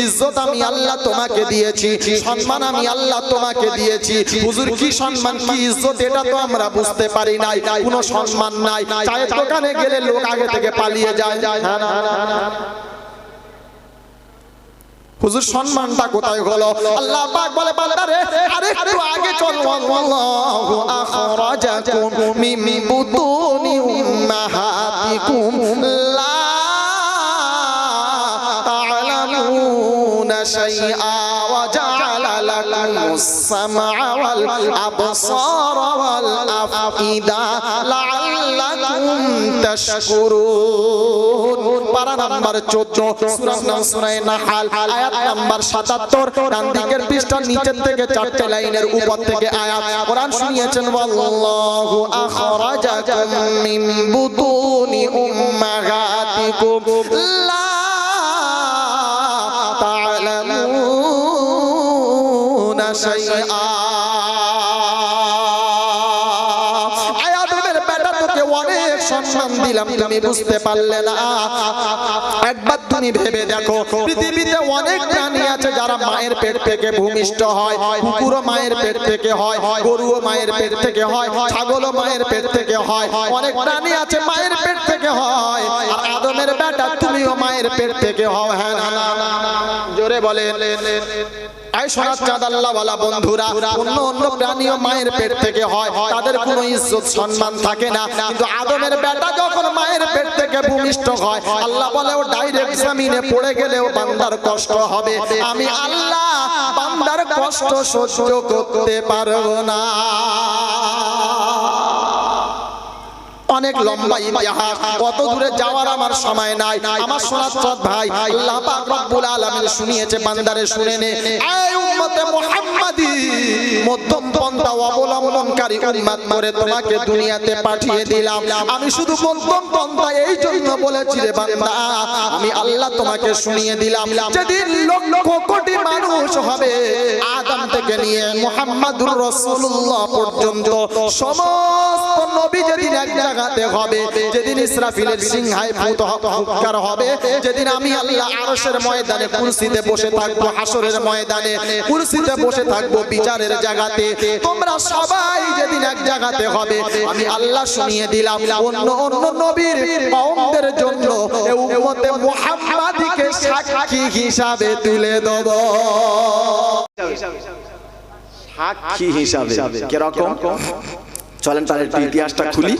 ইজ্জত আমি আল্লাহ তোমাকে দিয়েছি, সম্মান আমি আল্লাহ তোমাকে দিয়েছি। হুজুর কি সম্মান কি ইজ্জত এটা তো আমরা বুঝতে পারি নাই। কোনো সম্মান নাই। চায়ের দোকানে গেলে লোক আগে থেকে পালিয়ে যায়। হ্যাঁ না, হুজুর সম্মানটা কোথায় হলো? আল্লাহ পাক বলে, বান্দারে আরেকটু আগে চল, আল্লাহু আখরাজাকুম মিন বুতুনি উম্মাহাতিকুম লা তা'লামুনা শাইআ ওয়া জা'আলা লাকুমুস সামআ ওয়াল আবসারা ওয়াল আফইদা লাআল্লাকুম তাশকুরুন। পারা নাম্বার 14 সূরা নাম সূরা নাহাল আয়াত নাম্বার 77। ডান দিকের পৃষ্ঠার নিচের থেকে 4টে লাইনের উপর থেকে আয়াত কোরআন শুনিয়েছেন, ওয়াল্লাহু আখরাজাকুম মিন বুতুনি উম্মাহাতিকুম লা তা'লামুনা শাইআ। অনেক সম্মান দিলাম, তুমি বুঝতে পারলে না। একবার তুমি ভেবে দেখো, পৃথিবীতে অনেক প্রাণী আছে যারা মায়ের পেট থেকে ভূমিষ্ঠ হয়। কুকুরও মায়ের পেট থেকে হয়, গরুও মায়ের পেট থেকে হয়, ছাগলও মায়ের পেট থেকে হয়। অনেক প্রাণী আছে মায়ের পেট থেকে হয়। আর আদমের বেটা তুমিও মায়ের পেট থেকে হও। হ্যাঁ না, জোরে বলেন। আই সোনার চাঁদ আল্লাহওয়ালা বন্ধুরা, অন্য অন্য প্রাণীও মায়ের পেট থেকে হয়, তাদের কোনো ইজ্জত সম্মান থাকে না। কিন্তু আদমের বেটা যখন মায়ের পেট থেকে ভূমিষ্ঠ হয়, আল্লাহ বলে ও ডাইরেক্ট জমিনে পড়ে গেলেও বান্দার কষ্ট হবে। আমি আল্লাহ বান্দার কষ্ট সহ্য করতে পারবো না। অনেক লম্বা ইতিহাস, কত দূরে যাওয়ার আমার সময় নাই। আমার সোনার চাঁদ ভাই, আল্লাহ পাক রব্বুল আলামিন শুনিয়েছে, বান্দারে শুনে নে। এই উম্মতে মুহাম্মাদি, মধ্যম পন্থা অবলম্বনকারী উম্মত করে তোমাকে দুনিয়াতে পাঠিয়ে দিলাম। আমি শুধু মধ্যম পন্থা এই জন্য বলেছি রে বান্দা, আমি আল্লাহ তোমাকে শুনিয়ে দিলাম, যেদিন লক্ষ কোটি মানুষ হবে, আদম থেকে নিয়ে মুহাম্মাদুর রাসূলুল্লাহ পর্যন্ত সমস্ত নবী যেদিন এক জায়গাতে হবে, যেদিন ইসরাফিলের সিংহায় ফুৎকার হবে, যেদিন আমি আল্লাহ আরশের ময়দানে কুরসিতে বসে থাকবো, হাসরের ময়দানে কুরসিতে বসে থাকবো, বিচারের জায়গাতে তোমরা সবাই যেদিন এক জায়গাতে হবে, আমি আল্লাহ শুনিয়ে দিলাম, অন্য অন্য নবীর কওমদের জন্য এই উম্মতে মুহাম্মাদীকে সাক্ষী হিসাবে তুলে দেব। সাক্ষী হিসাবে কিরকম? চলেন তাহলে ইতিহাসটা খুলি।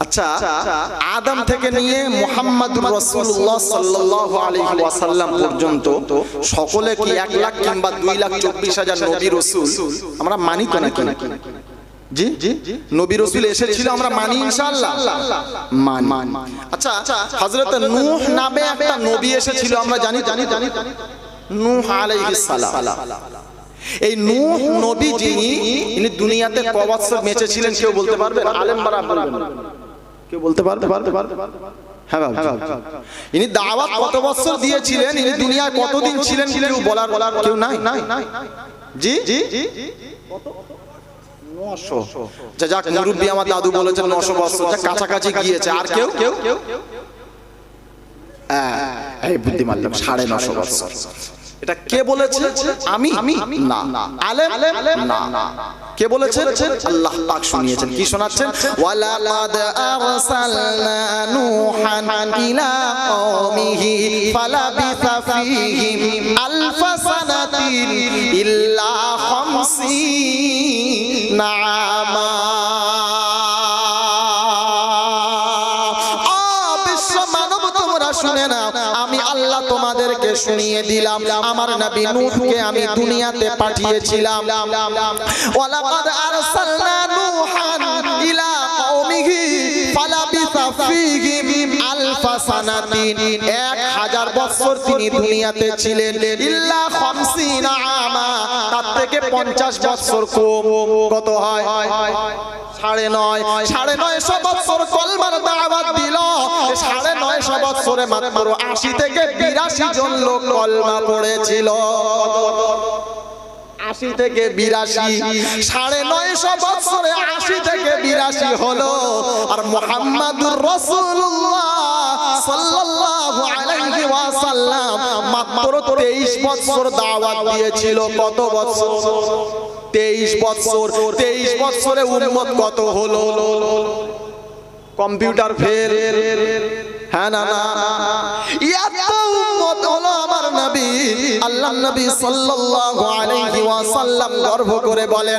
আচ্ছা, আদম থেকে নিয়ে মুহাম্মাদুর রাসূলুল্লাহ সাল্লাল্লাহু আলাইহি ওয়াসাল্লাম পর্যন্ত সকলে কি 1 লাখ কিংবা 2,24,000 নবী রাসূল আমরা মানি তো নাকি? জি, নবী রাসূল এসেছিল, আমরা মানি ইনশাআল্লাহ, মানি। আচ্ছা, হযরত নূহ নামে একটা নবী এসেছিল, আমরা জানি নূহ আলাইহিস সালাম। এই নূহ নবী যিনি, ইনি দুনিয়াতে ক বছর বেঁচে ছিলেন কেউ বলতে পারবে? আলেম বারা বলবেন, কেউ বলতে পারবে? হ্যাঁ বাবা, ইনি দাওয়াত কত বছর দিয়েছিলেন, ইনি দুনিয়ায় কতদিন ছিলেন কেউ বলার কেউ নাই? জি, কত? 900। যাক, মুরব্বি আমার দাদু বলেছেন 900 বছর, যা কাছাকাছি গিয়েছে। আর কেউ? এই বুদ্ধি মারলাম, 950 বছর। এটা কে বলেছে? আমি না। আলেম না। কে বলেছে? আল্লাহ পাক শুনিয়েছেন। কি শোনাচ্ছেন? ওয়ালাকাদ আরসালনা নূহান ইলা কওমিহি ফালাবিসা ফীহিম আলফা সানাতিন ইল্লা 50 আমা। শুনে না, আমি আল্লাহ তোমাদেরকে শুনিয়ে দিলাম, আমার নবী নূহকে আমি দুনিয়াতে পাঠিয়েছিলাম। ওয়ালাকাদ আরসালনা নূহান ইলা কওমিহি ফালাবিসা ফীহিম আলফা সানাতিন, 1000 বছর তিনি দুনিয়াতে ছিলেন। ইল্লা 50 আমা, তার থেকে 50 বছর কম। কত হয়? 950 বছর কলমার দাওয়াত দিল। 950 বছরে মাত্র 80 থেকে 82 জন লোক কলমা পড়েছিল। 80 থেকে 82, 950 বছরে 80 থেকে 82 হলো। আর মুহাম্মাদুর রাসূলুল্লাহ সাল্লাল্লাহু আলাইহি ওয়াসাল্লাম মাত্র 23 বছর দাওয়াত দিয়েছিল। কত বছর? 23 বছর। 23 বছরে উম্মত কত হলো? Computer fail? হ্যাঁ না? এত উম্মত হলো আমার নবী। আল্লাহ নবী সাল্লাল্লাহু আলাইহি ওয়াসাল্লাম গর্ব করে বলেন,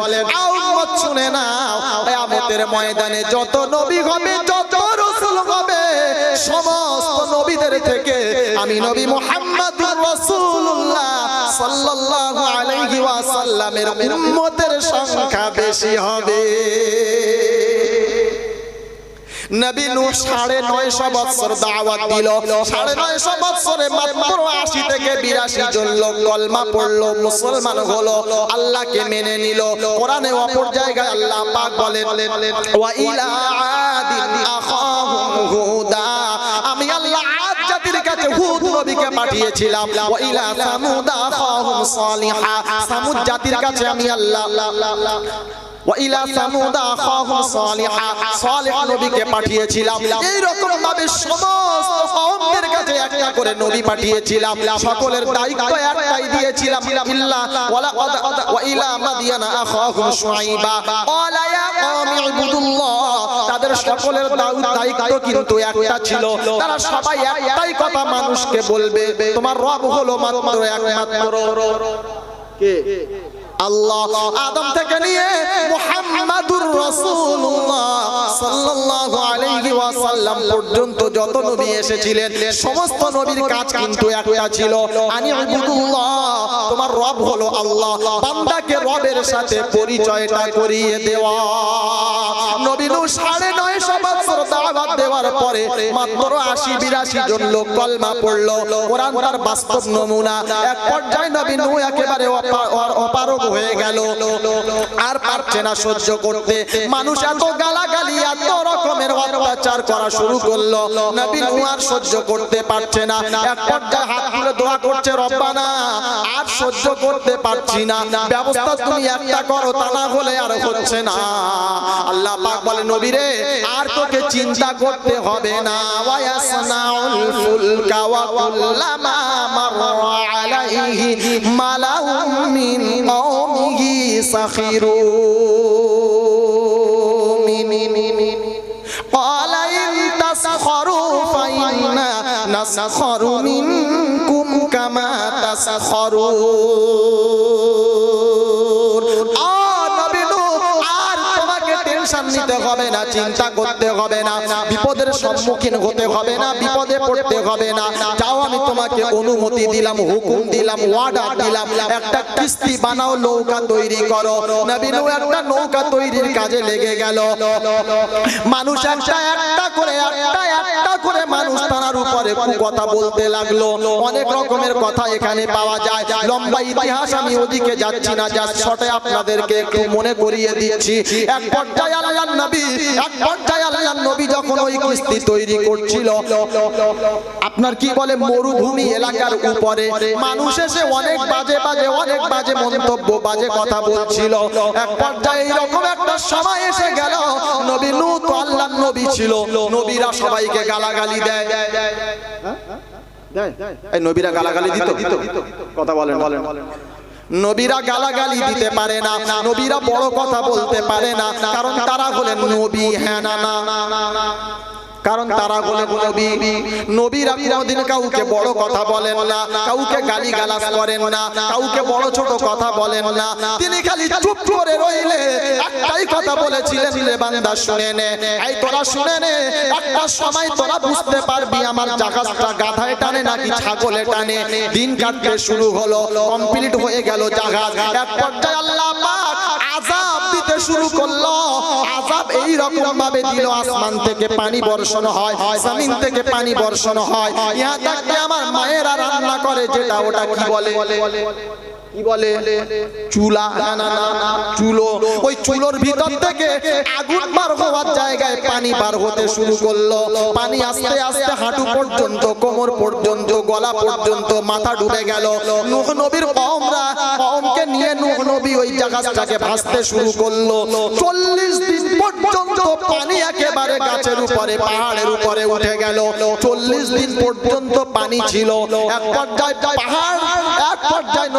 উম্মত শুনে নাও, কিয়ামতের ময়দানে যত নবী হবে, যত রাসূল হবে, সমস্ত নবীদের থেকে আমি নবী মুহাম্মদুর রাসূলুল্লাহ সাল্লাল্লাহু আলাইহি ওয়াসাল্লামের উম্মতের সংখ্যা বেশি হবে। নবী নূহ 950 বছর দাওয়াত দিল। 950 বছরে মাত্র 80 থেকে 82 জন লোক কলমা পড়লো, মুসলমান হলো, আল্লাহকে মেনে নিল। কোরআনে অপর জায়গায় আল্লাহ পাক বলেন, ওয়া ইলা আদিন আখাহুম হুদা, আমি আল্লাহ আদ জাতির কাছে হুদ নবীকে পাঠিয়েছিলাম। ওয়া ইলা সামুদ আখাহুম সালিহা, সামুদ জাতির কাছে আমি আল্লাহ ওয়াইলা সামুদ আখাহুম সালিহা, সালেহ নবীকে পাঠিয়েছিলাম। এই রকম ভাবে সমস্ত কওমদের কাছে একটা করে নবী পাঠিয়েছিলাম। সকলের দায়িত্ব একটাই দিয়েছিলাম, ইল্লা ওয়াইলা মাদিয়ানা আখাহুম শুআইবা ক্বালা ইয়া কওমি ইবুদুল্লাহ। তাদের সকলের দায়িত্ব কিন্তু একটা ছিল, তারা সবাই একটাই কথা মানুষকে বলবে, তোমার রব হলো মাত্র একমাত্র কে? আল্লাহ। আদম থেকে নিয়ে মুহাম্মাদুর রাসূলুল্লাহ সাল্লাল্লাহু আলাইহি ওয়াসাল্লাম পর্যন্ত যত নবী এসেছিলেন, সমস্ত নবীর কাজ কিন্তু একটা ছিল, আনি ইবুদুল্লাহ, তোমার রব হলো আল্লাহ। বান্দাকে রবের সাথে পরিচয়টা করিয়ে দেওয়া। নবী নূহ 950 বছর দাওয়াত দেওয়ার পরে মাত্র 80-82 জন লোক কলমা পড়লো। কোরআন তার বাস্তব নমুনা। এক পর্যায়ে নবী নূহ একেবারে অপারগ হয়ে গেল, আর পারছে না সহ্য করতে। মানুষ এত গালাগালি, এত রকমের অত্যাচার করা শুরু করলো। নবী নূহ আর সহ্য করতে পারছে না। এক পর্যায়ে হাত তুলে দোয়া করছে, রব্বানা আর সহ্য করতে পারছি না, ব্যবস্থা তুমি একটা করো, তা না হলে আর হচ্ছে না। আল্লাহ পাক বলে, নবী রে আর তোকে চিন্তা করতে হবে না। ওয়ায়াসনাউল ফুলকা ওয়া কুল্লামা মাররা আলাইহি মালাউম মিন কওমিহি সাখিরুন। قال إن تسخروا فإنا نسخر منكم كما تسخرون। নিতে হবে না, চিন্তা করতে হবে না, বিপদের সম্মুখীন হতে হবে না, বিপদে পড়তে হবে না। যাও আমি তোমাকে অনুমতি দিলাম, হুকুম দিলাম, ওয়ার্ডার দিলাম, একটা কিস্তি বানাও, নৌকা তৈরি করো। নবী নূহ একটা নৌকা তৈরির কাজে লেগে গেল। মানুষ একটা করে মানুষ তার উপরে কথা বলতে লাগলো। অনেক রকমের কথা এখানে পাওয়া যায়, লম্বা ইতিহাস, আমি ওদিকে যাচ্ছি না, জাস্ট শর্টে আপনাদেরকে একটু মনে করিয়ে দিচ্ছি। এক পর্যায়ে আল্লাহর নবী যখন ওই কিস্তি তৈরি করছিল, আপনার কি বলে মরুভূমি এলাকার উপরে মানুষ এসে অনেক বাজে মন্তব্য, বাজে কথা বলছিল। এক পর্যায়ে এইরকম একটা সময় এসে গেল, নবী নূহ তো আল্লাহর নবী ছিল, নবীরা সবাইকে গালাগালি দেয়। এই নবীরা গালাগালি দিত, কথা বলেন। নবীরা গালাগালি দিতে পারে না, নবীরা বড় কথা বলতে পারে না, কারণ তারা হলেন নবী। হ্যাঁ না না, কারণ তারা হলেন নবী। নবীরা কোনদিন কাউকে বড় কথা বলেন না, কাউকে গালি গালাজ করেন না, কাউকে বড় ছোট কথা বলেন না। তিনি খালি চুপ করে রইলে একটাই কথা বলেছিলেন, রে বান্দা শুনে নে, এই তোরা শুনে নে, একটা সময় তোরা বুঝতে পারবি আমার জাহাজটা গাধায় টানে নাকি ছাগলে টানে। দিন কাটতে শুরু হলো, কমপ্লিট হয়ে গেল জাহাজ। এক পর্যায়ে আল্লাহ পাক আযাব দিতে শুরু করলো। আযাব এই রকম ভাবে দিল, আসমান থেকে পানি বর্ষণ হয়, জমিন থেকে পানি বর্ষণ হয়, ইহা তাকে আমার মায়েরা রান্না করে, যেটা ওটা কি বলে, কি বলে, চুলা, চুলো। ওই চুলোর ভিতর থেকে আগুন বার হওয়ার জায়গায় পানি বার হতে শুরু করলো। পানি আস্তে আস্তে হাঁটু পর্যন্ত, কোমর পর্যন্ত, গলা পর্যন্ত, মাথা ডুবে গেল। নূহ নবীর কওমকে নিয়ে নূহ নবী ওই জাহাজটাকে ভাসতে শুরু করলো। 40 দিন পর্যন্ত পানি একেবারে গাছের উপরে, পাহাড়ের উপরে উঠে গেল। 40 দিন পর্যন্ত পানি ছিল। এক পর্যায়ে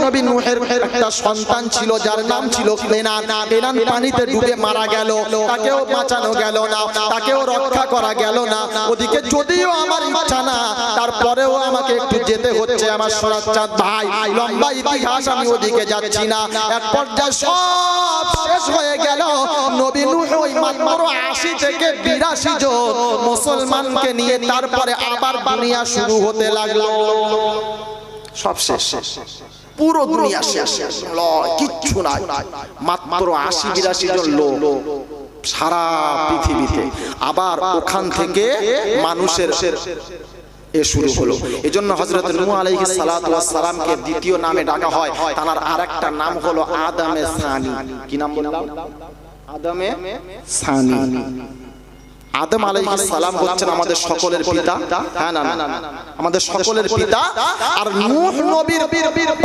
নবী নূহের একটা সন্তান ছিল, যার নাম ছিল কেনান। কেনান পানিতে ডুবে মারা গেল, তাকেও বাঁচানো গেল না, তাকেও রক্ষা করা গেল না। ওদিকে যদিও আমার ইচ্ছা না, তারপরেও আমাকে একটু যেতে হচ্ছে আমার সোনার ভাই। লম্বা ইতিহাস, আমি ওদিকে যাচ্ছি না। এক পর্যায়ে সব শেষ হয়ে গেল। নবী নূহ ওই মাত্র 80 থেকে 82 জন মুসলমানকে নিয়ে তারপরে আবার দুনিয়া শুরু হতে লাগলো। সব শেষ, পুরো দুনিয়া শেষ, কিচ্ছু নাই, মাত্র 80-82 জন লোক সারা পৃথিবীতে। আবার ওখান থেকে মানুষের এ শুরু হলো। এজন্য হযরত নূহ আলাইহিস সালাতু ওয়াস সালামকে দ্বিতীয় নামে ডাকা হয়। তার আরেকটা নাম হলো আদমে সানি। কি নাম বললাম? আদমে সানি। আদম আলাইহিস সালাম হচ্ছেন আমাদের সকলের পিতা। হ্যাঁ না, আমাদের সকলের পিতা। আর নূহ নবীর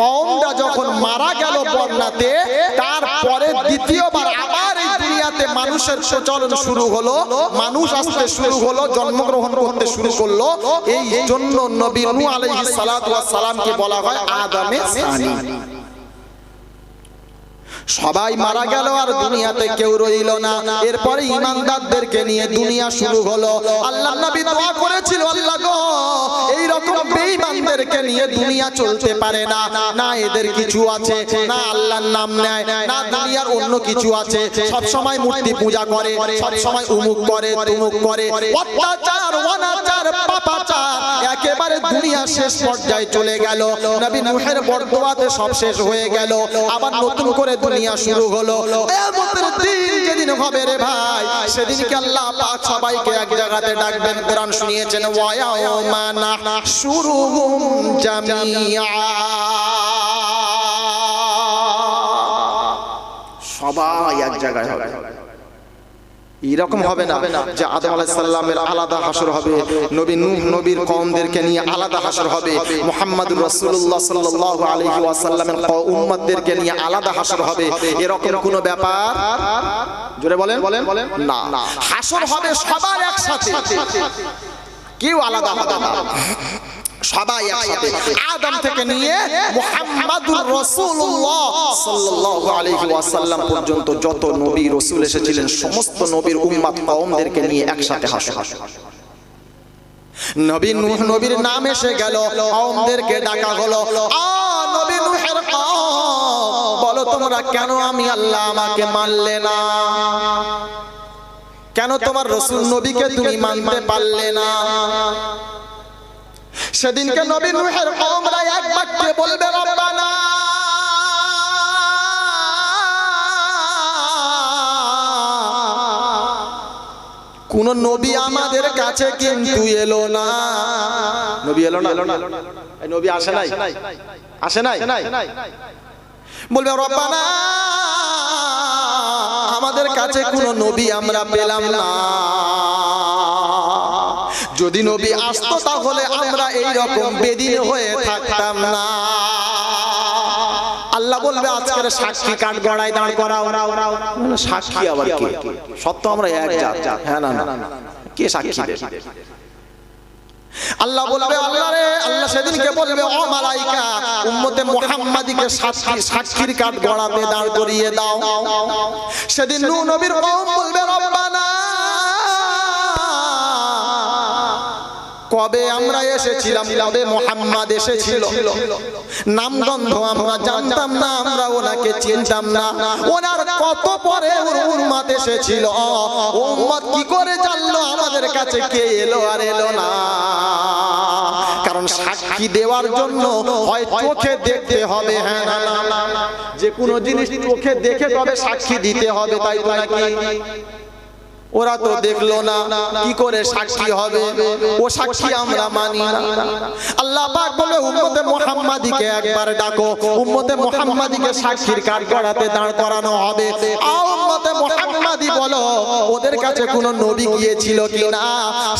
কওমটা যখন মারা গেল বন্যাতে, তারপরে দ্বিতীয়বার আবার এই দুনিয়াতে মানুষের প্রচলন শুরু হলো, মানুষ আসতে শুরু হলো, জন্মগ্রহণ করতে শুরু করলো। এই জন্য নবী নূহ আলাইহিস সালাতু ওয়াস সালামকে বলা হয় আদমে সানি। সবাই মারা গেল, আর দুনিয়াতে কেউ রইল না। এরপরে ঈমানদারদেরকে নিয়ে দুনিয়া শুরু হলো। আল্লাহর নবী দোয়া করেছিল, আল্লাহ গো, এই রকম বেঈমানদেরকে নিয়ে দুনিয়া চলতে পারে না। না এদের কিছু আছে, না আল্লাহর নাম নেয়, না দুনিয়ার অন্য কিছু আছে। সব সময় মূর্তি পূজা করে, সব সময় উমুক করে, তুমুক করে, অত্যাচার, অনাচার, পাপাচার, একেবারে একেবারে দুনিয়া শেষ পর্যায়ে চলে গেল, নবী নূহের বরদোয়াতে সব শেষ হয়ে গেল, আবার নতুন করে দুনিয়া শুরু হলো। কিয়ামতের দিন যেদিন হবে রে ভাই, সেদিনকে আল্লাহ পাক সবাইকে এক জায়গাতে ডাকবেন। কোরআন শুনিয়েছেন, ওয়া ইয়াউমা নাহশুরুহুম জামিআ, সবাই এক জায়গায় হবে। এরকম হবে না যে আদম আলাইহিস সালামের আলাদা হাসর হবে, নবী নূহ নবীর কওমদেরকে নিয়ে আলাদা হাসর হবে, মুহাম্মদুর রাসূলুল্লাহ সাল্লাল্লাহু আলাইহি ওয়াসাল্লামের উম্মতদেরকে নিয়ে আলাদা হাসর হবে। এরকম কোনো ব্যাপার জোরে বলেন না, হাসর হবে সবার একসাথে, কেউ আলাদা হবে না, সবাই একসাথে। আদম থেকে নিয়ে মুহাম্মদুর রাসূলুল্লাহ সাল্লাল্লাহু আলাইহি ওয়াসাল্লাম পর্যন্ত যত নবী রাসূল এসেছিলেন, সমস্ত নবীর উম্মত কওমদেরকে নিয়ে একসাথে হাসর। নবী নূহ নবীর নাম এসে গেল, কওমদেরকে ডাকা হলো, নবী নূহের কওম বলো তোমরা কেন আমি আল্লাহ আমাকে মানলে না? কেন তোমার রাসূল নবীকে তুমি মানতে পারলে না? সেদিনকে নবী নূহের কওমরা এক বাক্যে বলবে, রব্বানা কোন নবী আমাদের কাছে কিন্তু এলো না। নবী এলো না, এই নবী আসে নাই, বলবে রব্বানা আমাদের কাছে কোন নবী আমরা পেলাম না। যদি নবী আসতো তাহলে আমরা এই রকম বেদিন হয়ে থাকতাম না। আল্লাহ বলবে আজকের সাক্ষী কাঠ গড়ায় দাঁড় করাও। সাক্ষী আবার কে? সত্য আমরা এক জাত। হ্যাঁ না, কে সাক্ষী দেবে? আল্লাহ বলবে, আল্লাহ রে, আল্লাহ সেদিনকে বলবে, ও মালাইকা উম্মতে মুহাম্মাদিকে সাক্ষীর কাঠ গড়াতে দাঁড় করিয়ে দাও। সেদিন নূহ নবীর কওম বলবে, রব্বানা কবে আমরা এসেছিলাম, কবে মুহাম্মদ এসেছিল, নামগন্ধ আমরা জানতাম না, আমরা ওনাকে চিনতাম না। ওনার কত পরে ওর উম্মত এসেছিল, উম্মত কি করে জানলো আমাদের কাছে কে এলো আর এলো না? কারণ সাক্ষী দেওয়ার জন্য হয় চোখে দেখতে হবে, হ্যাঁ না, যে কোনো জিনিস চোখে দেখে তবে সাক্ষী দিতে হবে, তাই তো নাকি? ওরা তো দেখলো না, কি করে সাক্ষী হবে? ও সাক্ষী আমরা মানি না। আল্লাহ পাক বলে, উম্মতে মুহাম্মাদিকে একবার ডাকো, উম্মতে মুহাম্মাদিকে সাক্ষীর কাঠ গড়াতে দাঁড় করানো হবে। উম্মতে মুহাম্মাদি বলো ওদের কাছে কোনো নবী গিয়েছিল কিনা?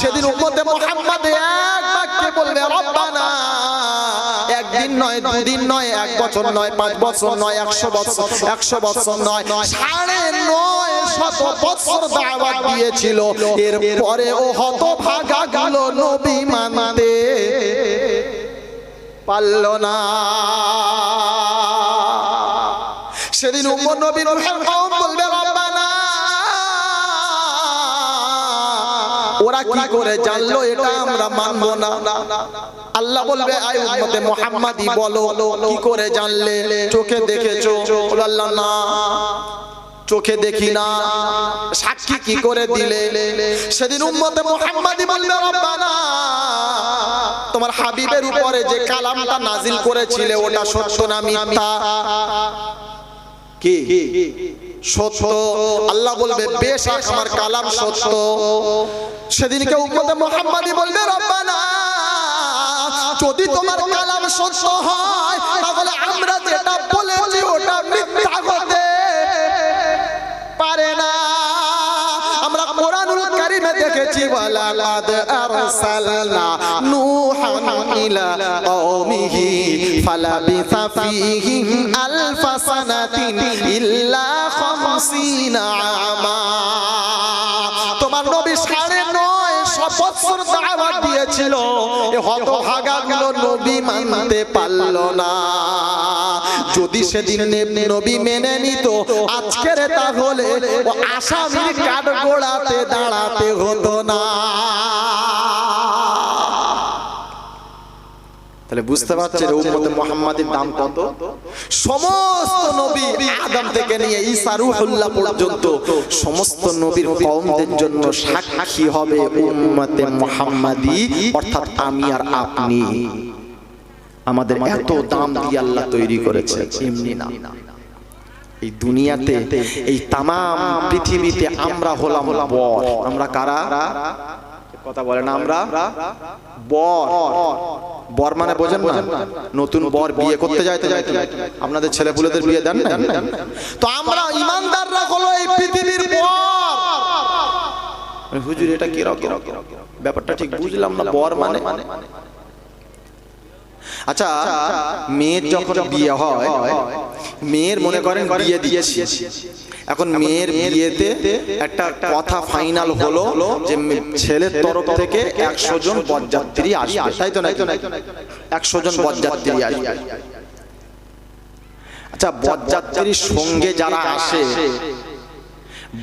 সেদিন উম্মতে মুহাম্মাদ এক বাক্যে বলবে, রব্বানা একদিন নয়, দুদিন নয়, 1 বছর নয়, 5 বছর নয়, 100 বছর নয়, 950 বছর দাওয়াত দিয়েছিল। এরপরে ও হতভাগা গেল, নবী মানতে পারল না। সেদিন উম্মত নবী নূহের কওম বলবে, রব্বানা ওরা কি করে জানলো এটা আমরা মানব না। আল্লাহ বলবে, আয় উম্মতে মুহাম্মাদি বলো কি করে জানলে? চোখে দেখেছো? আল্লাহ না, চোখে দেখি না। সাক্ষী কি করে দিলে? সেদিন উম্মতে মুহাম্মাদি বলবে, রব্বানা তোমার হাবিবের উপরে যে কালামটা নাজিল করেছিলে ওটা সত্য না মিথ্যা? কি সত্য? আল্লাহ বলবে, বেশ আমার কালাম সত্য। সেদিনকে উম্মতে মুহাম্মাদি বলবে, রব্বানা যদি তোমার কালাম সত্য হয় তাহলে আমরা যেটা বলেছি ওটা মিথ্যা হতে পারে না। আমরা কোরআনুল কারীমে দেখেছি, ওয়ালাকাদ আরসালনা নূহান ইলা কওমিহি ফালাবিসা ফীহিম আলফা সানাতিন ইল্লা 50 আমা। তোমার নবী 950 বছর দাওয়াত দিয়েছিল, এই হতভাগাগুলো নবী মানতে পারল না। যদি সেদিন নবী মেনে নিত, আজকের তাহলে ও আসামির কাঠগোড়াতে দাঁড়াতে হতো না। তাহলে বুঝতে পারছেন উম্মতে মুহাম্মাদের দাম কত। সমস্ত নবী আদম থেকে নিয়ে ঈসা রূহুল্লাহ পর্যন্ত সমস্ত নবীর কওমদের জন্য সাক্ষী হবে উম্মতে মুহাম্মাদি, অর্থাৎ আমি আর আপনি। আমাদের এত দাম দিয়ে আল্লাহ তৈরি করেছে, এমনি না। এই দুনিয়াতে, এই তাম পৃথিবীতে আমরা হলাম বর। আমরা কারা? কথা বলেন, আমরা বর। বর মানে বোঝেন না? নতুন বর বিয়ে করতে যাইতে আপনাদের ছেলেপুলেদের বিয়ে দেন না? তো আমরা ইমানদাররা হলো এই পৃথিবীর বর। হুজুর এটা কি রকম ব্যাপারটা ঠিক বুঝলাম না। বর মানে আচ্ছা, মেয়ের যখন বিয়ে হয়, মেয়ের মনে করেন বিয়ে দিয়েছি, এখন মেয়ের বিয়েতে একটা কথা ফাইনাল হলো যে ছেলের তরফ থেকে 100 জন বরযাত্রী আসবে, তাই তো? 100 জন বরযাত্রী আসবে। আচ্ছা, বরযাত্রীর সঙ্গে যারা আসে,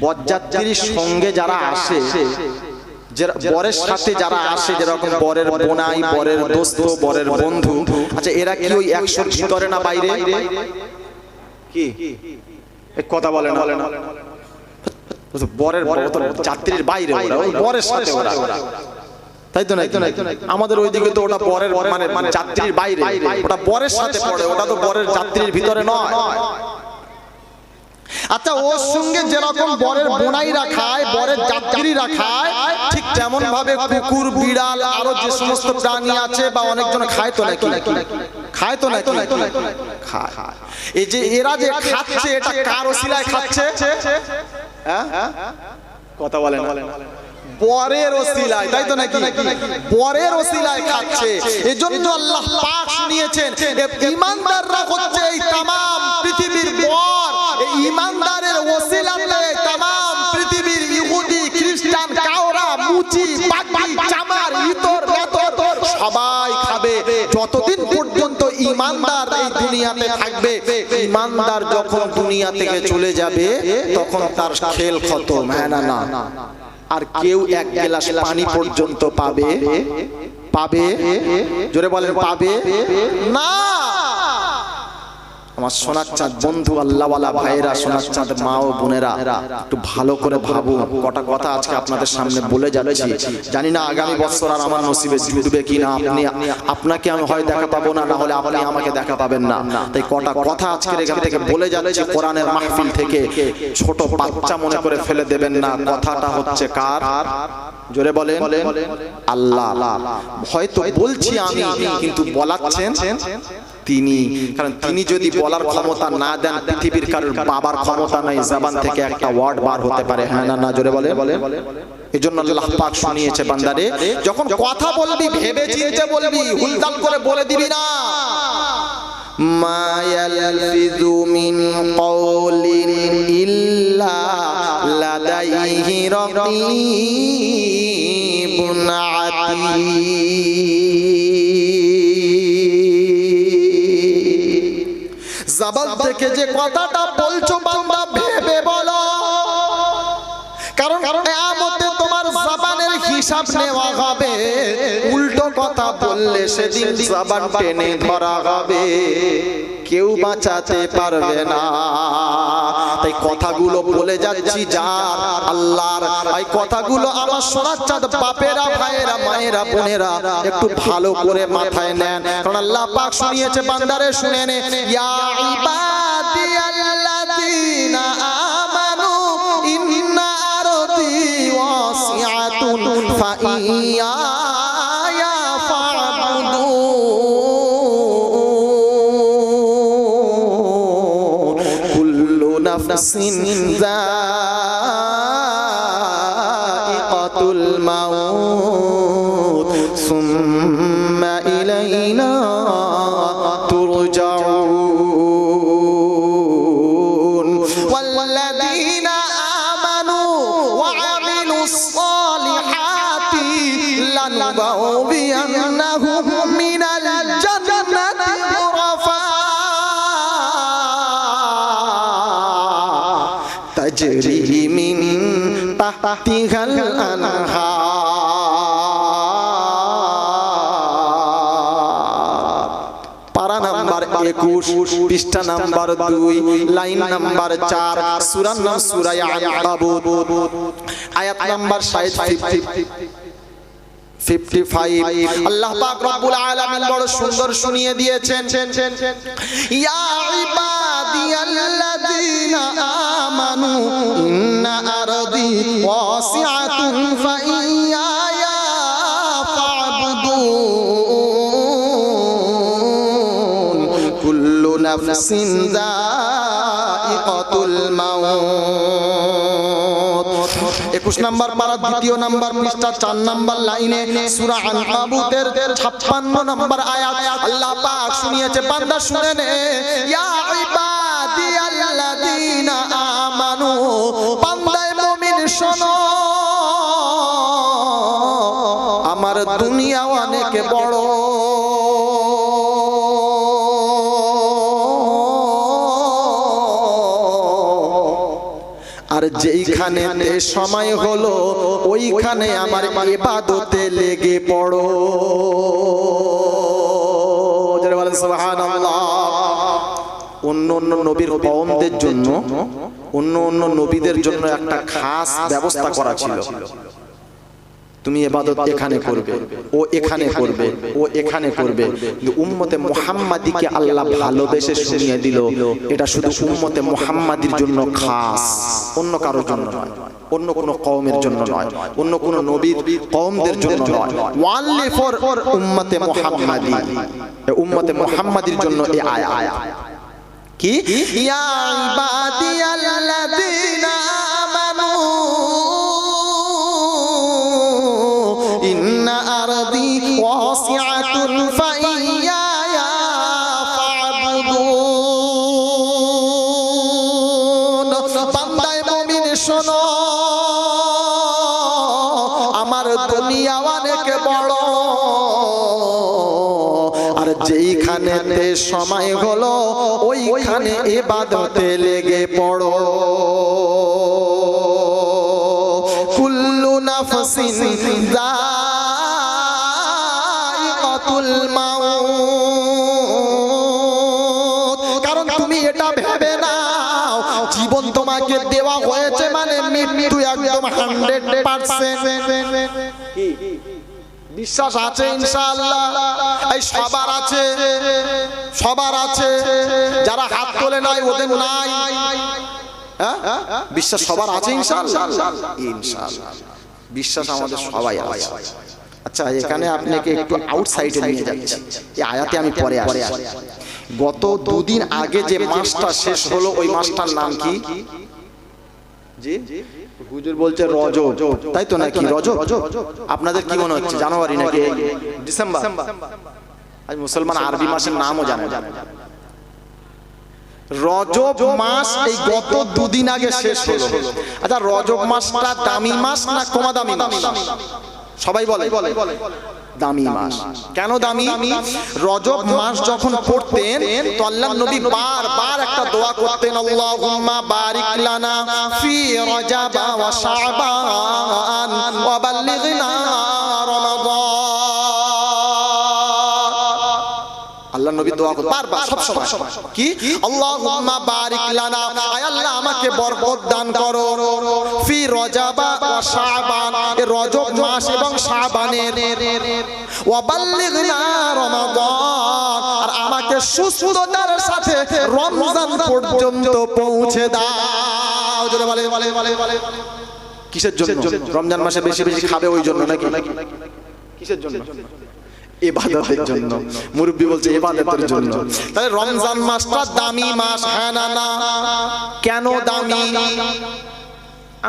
বরযাত্রীর সঙ্গে যারা আসে, বরের সাথে যারা আসে, যেরকম বরের বোনাই, বরের দোস্ত, বরের বন্ধু, আচ্ছা এরা কি ওই 100 ভিতরে না বাইরে? কি কথা বলে না? বরের যাত্রীর বাইরে, বরের সাথে ওরা, তাই তো? আমাদের ওইদিকে তো ওটা বরের মানে যাত্রীর বাইরে, ওটা বরের সাথে পড়ে, ওটা তো বরের যাত্রীর ভিতরে নয়। আচ্ছা, ওর সঙ্গে যেরকম বরের বোনাইরা খায়, বরের যাত্রীরা খায়, ঠিক তেমন ভাবে কুকুর, বিড়াল, আরো যে সমস্ত প্রাণী আছে বা অনেকজন খায় তো নাকি? খায় তো নাকি? খায়। এই যে এরা যে খাচ্ছে, এটা কার ওসিলায় খাচ্ছে? কথা বলেন, বরের ওসিলায়, তাই তো নাকি? বরের ওসিলায় খাচ্ছে। এজন্য আল্লাহ পাক শুনিয়েছেন ঈমানদাররা হচ্ছে এই তাম পৃথিবীর বর। এই ঈমানদারের ওসিলাতে তাম পৃথিবীর ইহুদি, খ্রিস্টান, কাওরা, মুচি, বাগি, চামার, ইতর, বেতর সবাই খাবে যতদিন পর্যন্ত ঈমানদার এই দুনিয়াতে থাকবে। ঈমানদার যখন দুনিয়া থেকে চলে যাবে তখন তার খেল খতম। হ্যাঁ না? না। আর কেউ এক গ্লাস পানি পর্যন্ত পাবে? জোরে বলেন, পাবে না। আমার সোনার চাঁদ বন্ধু, আল্লাহওয়ালা ভাইয়েরা, সোনার চাঁদ মা ও বোনেরা, একটু ভালো করে ভাবুন। কটা কথা আজকে আপনাদের সামনে বলে যাচ্ছি, জানি না আগামী বছর আর আমার নসিবে জুটবে কিনা। আপনাকে আমি হয় দেখা পাবো না, না হলে আপনি আমাকে দেখা পাবেন না। তাই কটা কথা আজকের এখান থেকে বলে যাচ্ছি কোরআনের মাহফিল থেকে। ছোট বাচ্চা মনে করে ফেলে দেবেন না। কথাটা হচ্ছে কার? জোরে বলেন, আল্লাহ। হয়তো বলছি আমি, কিন্তু বলাচ্ছেন তিনি। কারণ তিনি যদি বলার ক্ষমতা না দেন, পৃথিবীর কারোর বাবার ক্ষমতা নাই জবান থেকে একটা ওয়ার্ড বার হতে পারে। হ্যাঁ না? জোরে বলে। এজন্য আল্লাহ পাক শুনিয়েছে, বান্দারে যখন কথা বলবি ভেবে চিন্তে বলবি, হুলদাল করে বলে দিবি না। মা ইয়ালফিযু মিন কাওলিন ইল্লা লাদাইহি রাকীবুন আতীদ। জবান থেকে যে কথাটা বলছো বান্দা ভেবে বলো, কারণ কিয়ামতে তোমার জবানের হিসাব নেওয়া হবে। উল্টো কথা বললে সেদিন জবান টেনে ধরা হবে, কেউ বাঁচাতে পারবে না। তাই কথাগুলো বলে যাচ্ছি যার আল্লাহর, এই কথাগুলো আমার সোনার চাঁদ বাপেরা, ভাইয়েরা, মায়েরা, বোনেরা একটু ভালো করে মাথায় নেন। কারণ আল্লাহ পাক শুনিয়েছে, বান্দারে শুনে নে, ইয়া ইবাদিয়াল্লাযীনা আমানু ইন্না আরদি ওয়াসিআতুন ফাইয়া নাফসিন যায়িকাতুল মাউত সুম্মা ইলাইনা তুরজাউন। ওয়াল্লাযীনা আমানু ওয়া আমিলুস সালিহাতি লানুবাউবিয়ান্নাহুম মিনাল জান্নাতি গুরাফা তাজরি মিন তাহতিহাল আনহার। পৃষ্ঠা নাম্বার 2 লাইন নাম্বার 4 সূরার নাম সূরা আনকাবুত আয়াত নাম্বার 55 আল্লাহ পাক রব্বুল আলামিন বড় সুন্দর শুনিয়ে দিয়েছেন ইয়া ইবাদিয়াল্লাযীনা আমানু ইন্না আরদি ওয়াসিআতুন ফাইয়ায়া ফা'বুদুন কুল্লু নাফসিন যায়িকাতুল মাউত 21 নাম্বার পারা দ্বিতীয় নাম্বার পৃষ্ঠা 4 নাম্বার লাইনে সূরা আনকাবুতের 56 নাম্বার আয়াত আল্লাহ পাক শুনিয়েছে বান্দা শুনে নে ইয়া ইবাদিয়াল্লাযীনা আমানু বান্দায়ে মুমিন শোনো আমার দুনিয়া অনেক বড় আর যেইখানে সময় হলো ওইখানে আমার ইবাদতে লেগে পড়ো যারা বলেন সুবহানাল্লাহ অন্য অন্য নবীর কওমদের জন্য অন্য অন্য নবীদের জন্য একটা খাস ব্যবস্থা করা ছিল তুমি ইবাদত এখানে করবে ও এখানে করবে ও এখানে করবে কিন্তু উম্মতে মুহাম্মাদিকে আল্লাহ ভালোবেসে শুনিয়ে দিল এটা শুধু উম্মতে মুহাম্মাদির জন্য খাস অন্য কারোর জন্য নয় অন্য কোন কওমের জন্য নয় অন্য কোন নবীর কওমদের জন্য নয় ওয়ানলি ফর উম্মতে মুহাম্মাদি উম্মতে মুহাম্মাদির জন্য এই আয়াত কি ইয়া ইবাদিয়াল্লাযীনা আমানু ইন্না আরদি ওয়াসিআতুন ফাইয়ায়া ফা'বুদুন বান্দায়ে মুমিন শোনো আমার দুনিয়া অনেক বড় আর যেইখানেতে সময় হলো ওইখানে ইবাদতে লেগে পড়ো কুল্লু নাফসিন যায়িকাতুল মাউত কারণ তুমি এটা ভেবে নাও জীবন তোমাকে দেওয়া হয়েছে মানে মৃত্যু একদম 100% কি বিশ্বাস আছে ইনশাআল্লাহ এই সবার আছে যারা হাত তোলে নাই ওদের নাই হ্যাঁ বিশ্বাস সবার আছে ইনশাআল্লাহ ইনশাআল্লাহ বিশ্বাস আমাদের সবাই আছে আচ্ছা এখানে আপনাকে একটু আউটসাইডে নিয়ে যাচ্ছি এই আয়াতে আমি পরে আসি গত দুদিন আগে যে মাসটা শেষ হলো ওই মাসটার নাম কি জি হুজুর বলছে রজব তাই তো নাকি রজব আপনাদের কি মনে হচ্ছে জানুয়ারি নাকি ডিসেম্বর আজ মুসলমান আরবি মাসের নামও জানে রজব মাস এই গত দুদিন আগে শেষ হলো আচ্ছা রজব মাসটা দামি মাস না কম দামি মাস সবাই বলে দামি মাস কেন দামি রজব মাস যখন পড়তেন তো আল্লাহর নবী বারবার একটা দোয়া করতেন আল্লাহুম্মা বারিক লানা ফি রজব ওয়া শাবান ওয়া বাল্লিগনা রমাদান আল্লাহর নবী দোয়া করতেন বারবার সব সময় কি আল্লাহুম্মা বারিক লানা আয় আল্লাহ আমাকে বরকত দান করো ফি রজব ওয়া শাবান এই রজব মাস এবং শাবানের ওয়া বাল্লিগনা রমাদান আর আমাকে সুস্থতার সাথে রমজান পর্যন্ত পৌঁছে দাও জোরে বলে কিসের জন্য রমজান মাসে বেশি বেশি খাবে ওই জন্য নাকি কিসের জন্য ইবাদতের জন্য মুরব্বি বলছে ইবাদতের জন্য তাহলে রমজান মাসটা দামি মাস হ্যাঁ না না কেন দামি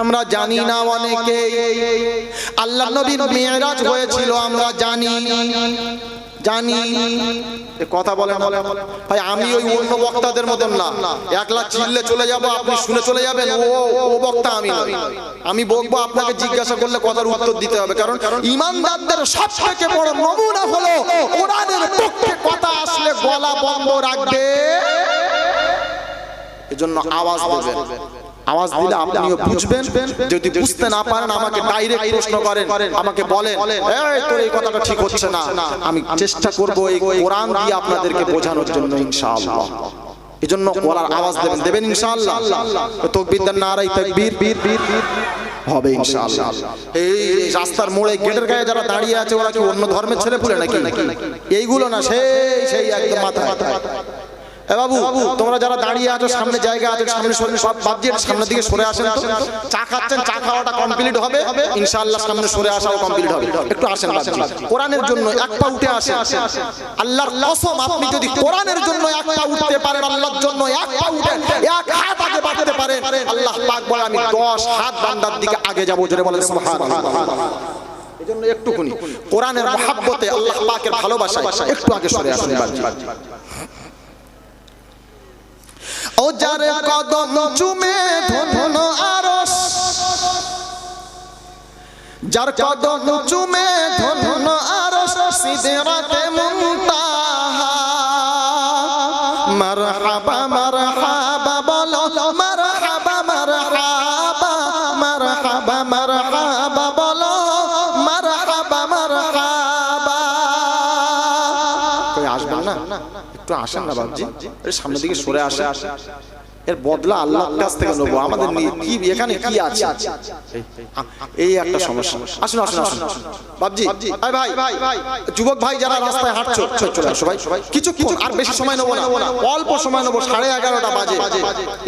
আমরা জানি না অনেকে আল্লাহর নবীর মিরাজ হয়েছিল আমরা জানি কথা বলেন ভাই আমি ওই অন্য বক্তাদের মতন না একলা চিল্লে চলে যাব আপনি শুনে চলে যাবেন ও বক্তা আমি বলবো আপনাকে জিজ্ঞাসা করলে কথার উত্তর দিতে হবে কারণ ঈমানদারদের সবথেকে বড় নমুনা হলো কোরআনের পক্ষে কথা আসলে গলা বন্ধ রাখবে এজন্য আওয়াজ দেবেন আওয়াজ দিলে আপনিও বুঝবেন। যদি বুঝতে না পারেন আমাকে ডাইরেক্ট প্রশ্ন করেন, আমাকে বলেন এই তোর এই কথাটা ঠিক হচ্ছে না, আমি চেষ্টা করব এই কোরআন দিয়ে আপনাদেরকে বোঝানোর জন্য ইনশাআল্লাহ। এজন্য গলার আওয়াজ দেবেন ইনশাআল্লাহ। তাকবীর দেন, নারায়ে তাকবীর হবে ইনশাআল্লাহ। এই রাস্তার মোড়ে গেটের গায়ে যারা দাঁড়িয়ে আছে ওরা কি অন্য ধর্মের ছেলে পুলে নাকি? এইগুলো না, সেই একদম মাথায়। এ বাবু, তোমরা যারা দাঁড়িয়ে আছো সামনে জায়গা আছে, সামনে সব বাদ দিয়ে সামনের দিকে সরে আসেন তো। চা খাচ্ছেন, চা খাওয়াটা কমপ্লিট হবে ইনশাআল্লাহ, সামনে সরে আসাও কমপ্লিট হবে। একটু আসেন বাবজি, কোরআনের জন্য এক পা উঠে আসেন। আল্লাহর কসম, আপনি যদি কোরআনের জন্য এক পা উঠতে পারেন, আল্লাহর জন্য এক পা উঠে এক হাত আগে বাড়তে পারেন, আল্লাহ পাক বলে আমি 10 হাত বান্দার দিকে আগে যাব। জোরে বলেন সুবহানাল্লাহ। এজন্য একটুখানি কোরআনের মহব্বতে, আল্লাহ পাকের ভালোবাসায় একটু আগে সরে আসেন বাবজি। ও যার কদম চুমে ধন আরশ, যার কদম চুমে ধন আরশ, সিদরাতে মুনতাহা। মারহাবা মারহাবা বলো, মারহাবা মারহাবা, মারহাবা মারহাবা বলো, মারহাবা মারহাবা। কই আসবেন না? একটু আসেন না বাবজি, সামনের দিকে সরে আসে। এর বদলা আল্লাহর কাছ থেকে নেব। আমাদের কি এখানে কি আছে? এই একটা সমস্যা। আসুন আসুন আসুন বাবজি, ভাই যুবক ভাই যারা রাস্তায় হাঁটছো চলে আসো ভাই। কিছুক্ষণ, আর বেশি সময় নেব না, অল্প সময় নেব। 11:30 বাজে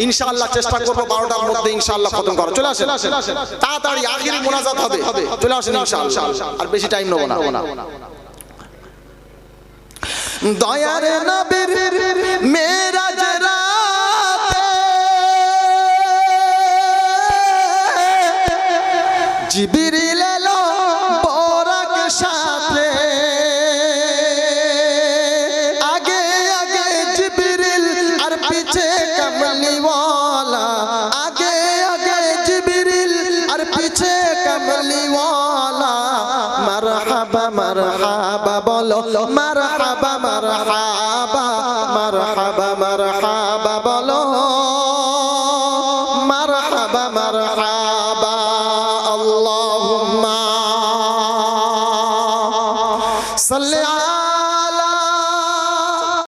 ইনশাআল্লাহ চেষ্টা করব 12টার মধ্যে ইনশাআল্লাহ খতম করা। চলে আসেন তাড়াতাড়ি, আখিরি মোনাজাত হবে। চলে আসেন ইনশাআল্লাহ, আর বেশি টাইম নেব না। দয়ার নবীর মেরাজ রাতে জিবরিল এলো বরাক সাথে। আগে আগে জিবরিল আর পিছে কমলিওয়ালা, আগে আগে জিবরিল আর পিছে কমলিওয়ালা। মারহাবা মারহাবা বলো, মারহাবা মারহাবা, মারহাবা মারহাবা বলো, মারহাবা মারহাবা। আল্লাহুম্মা সাল্লি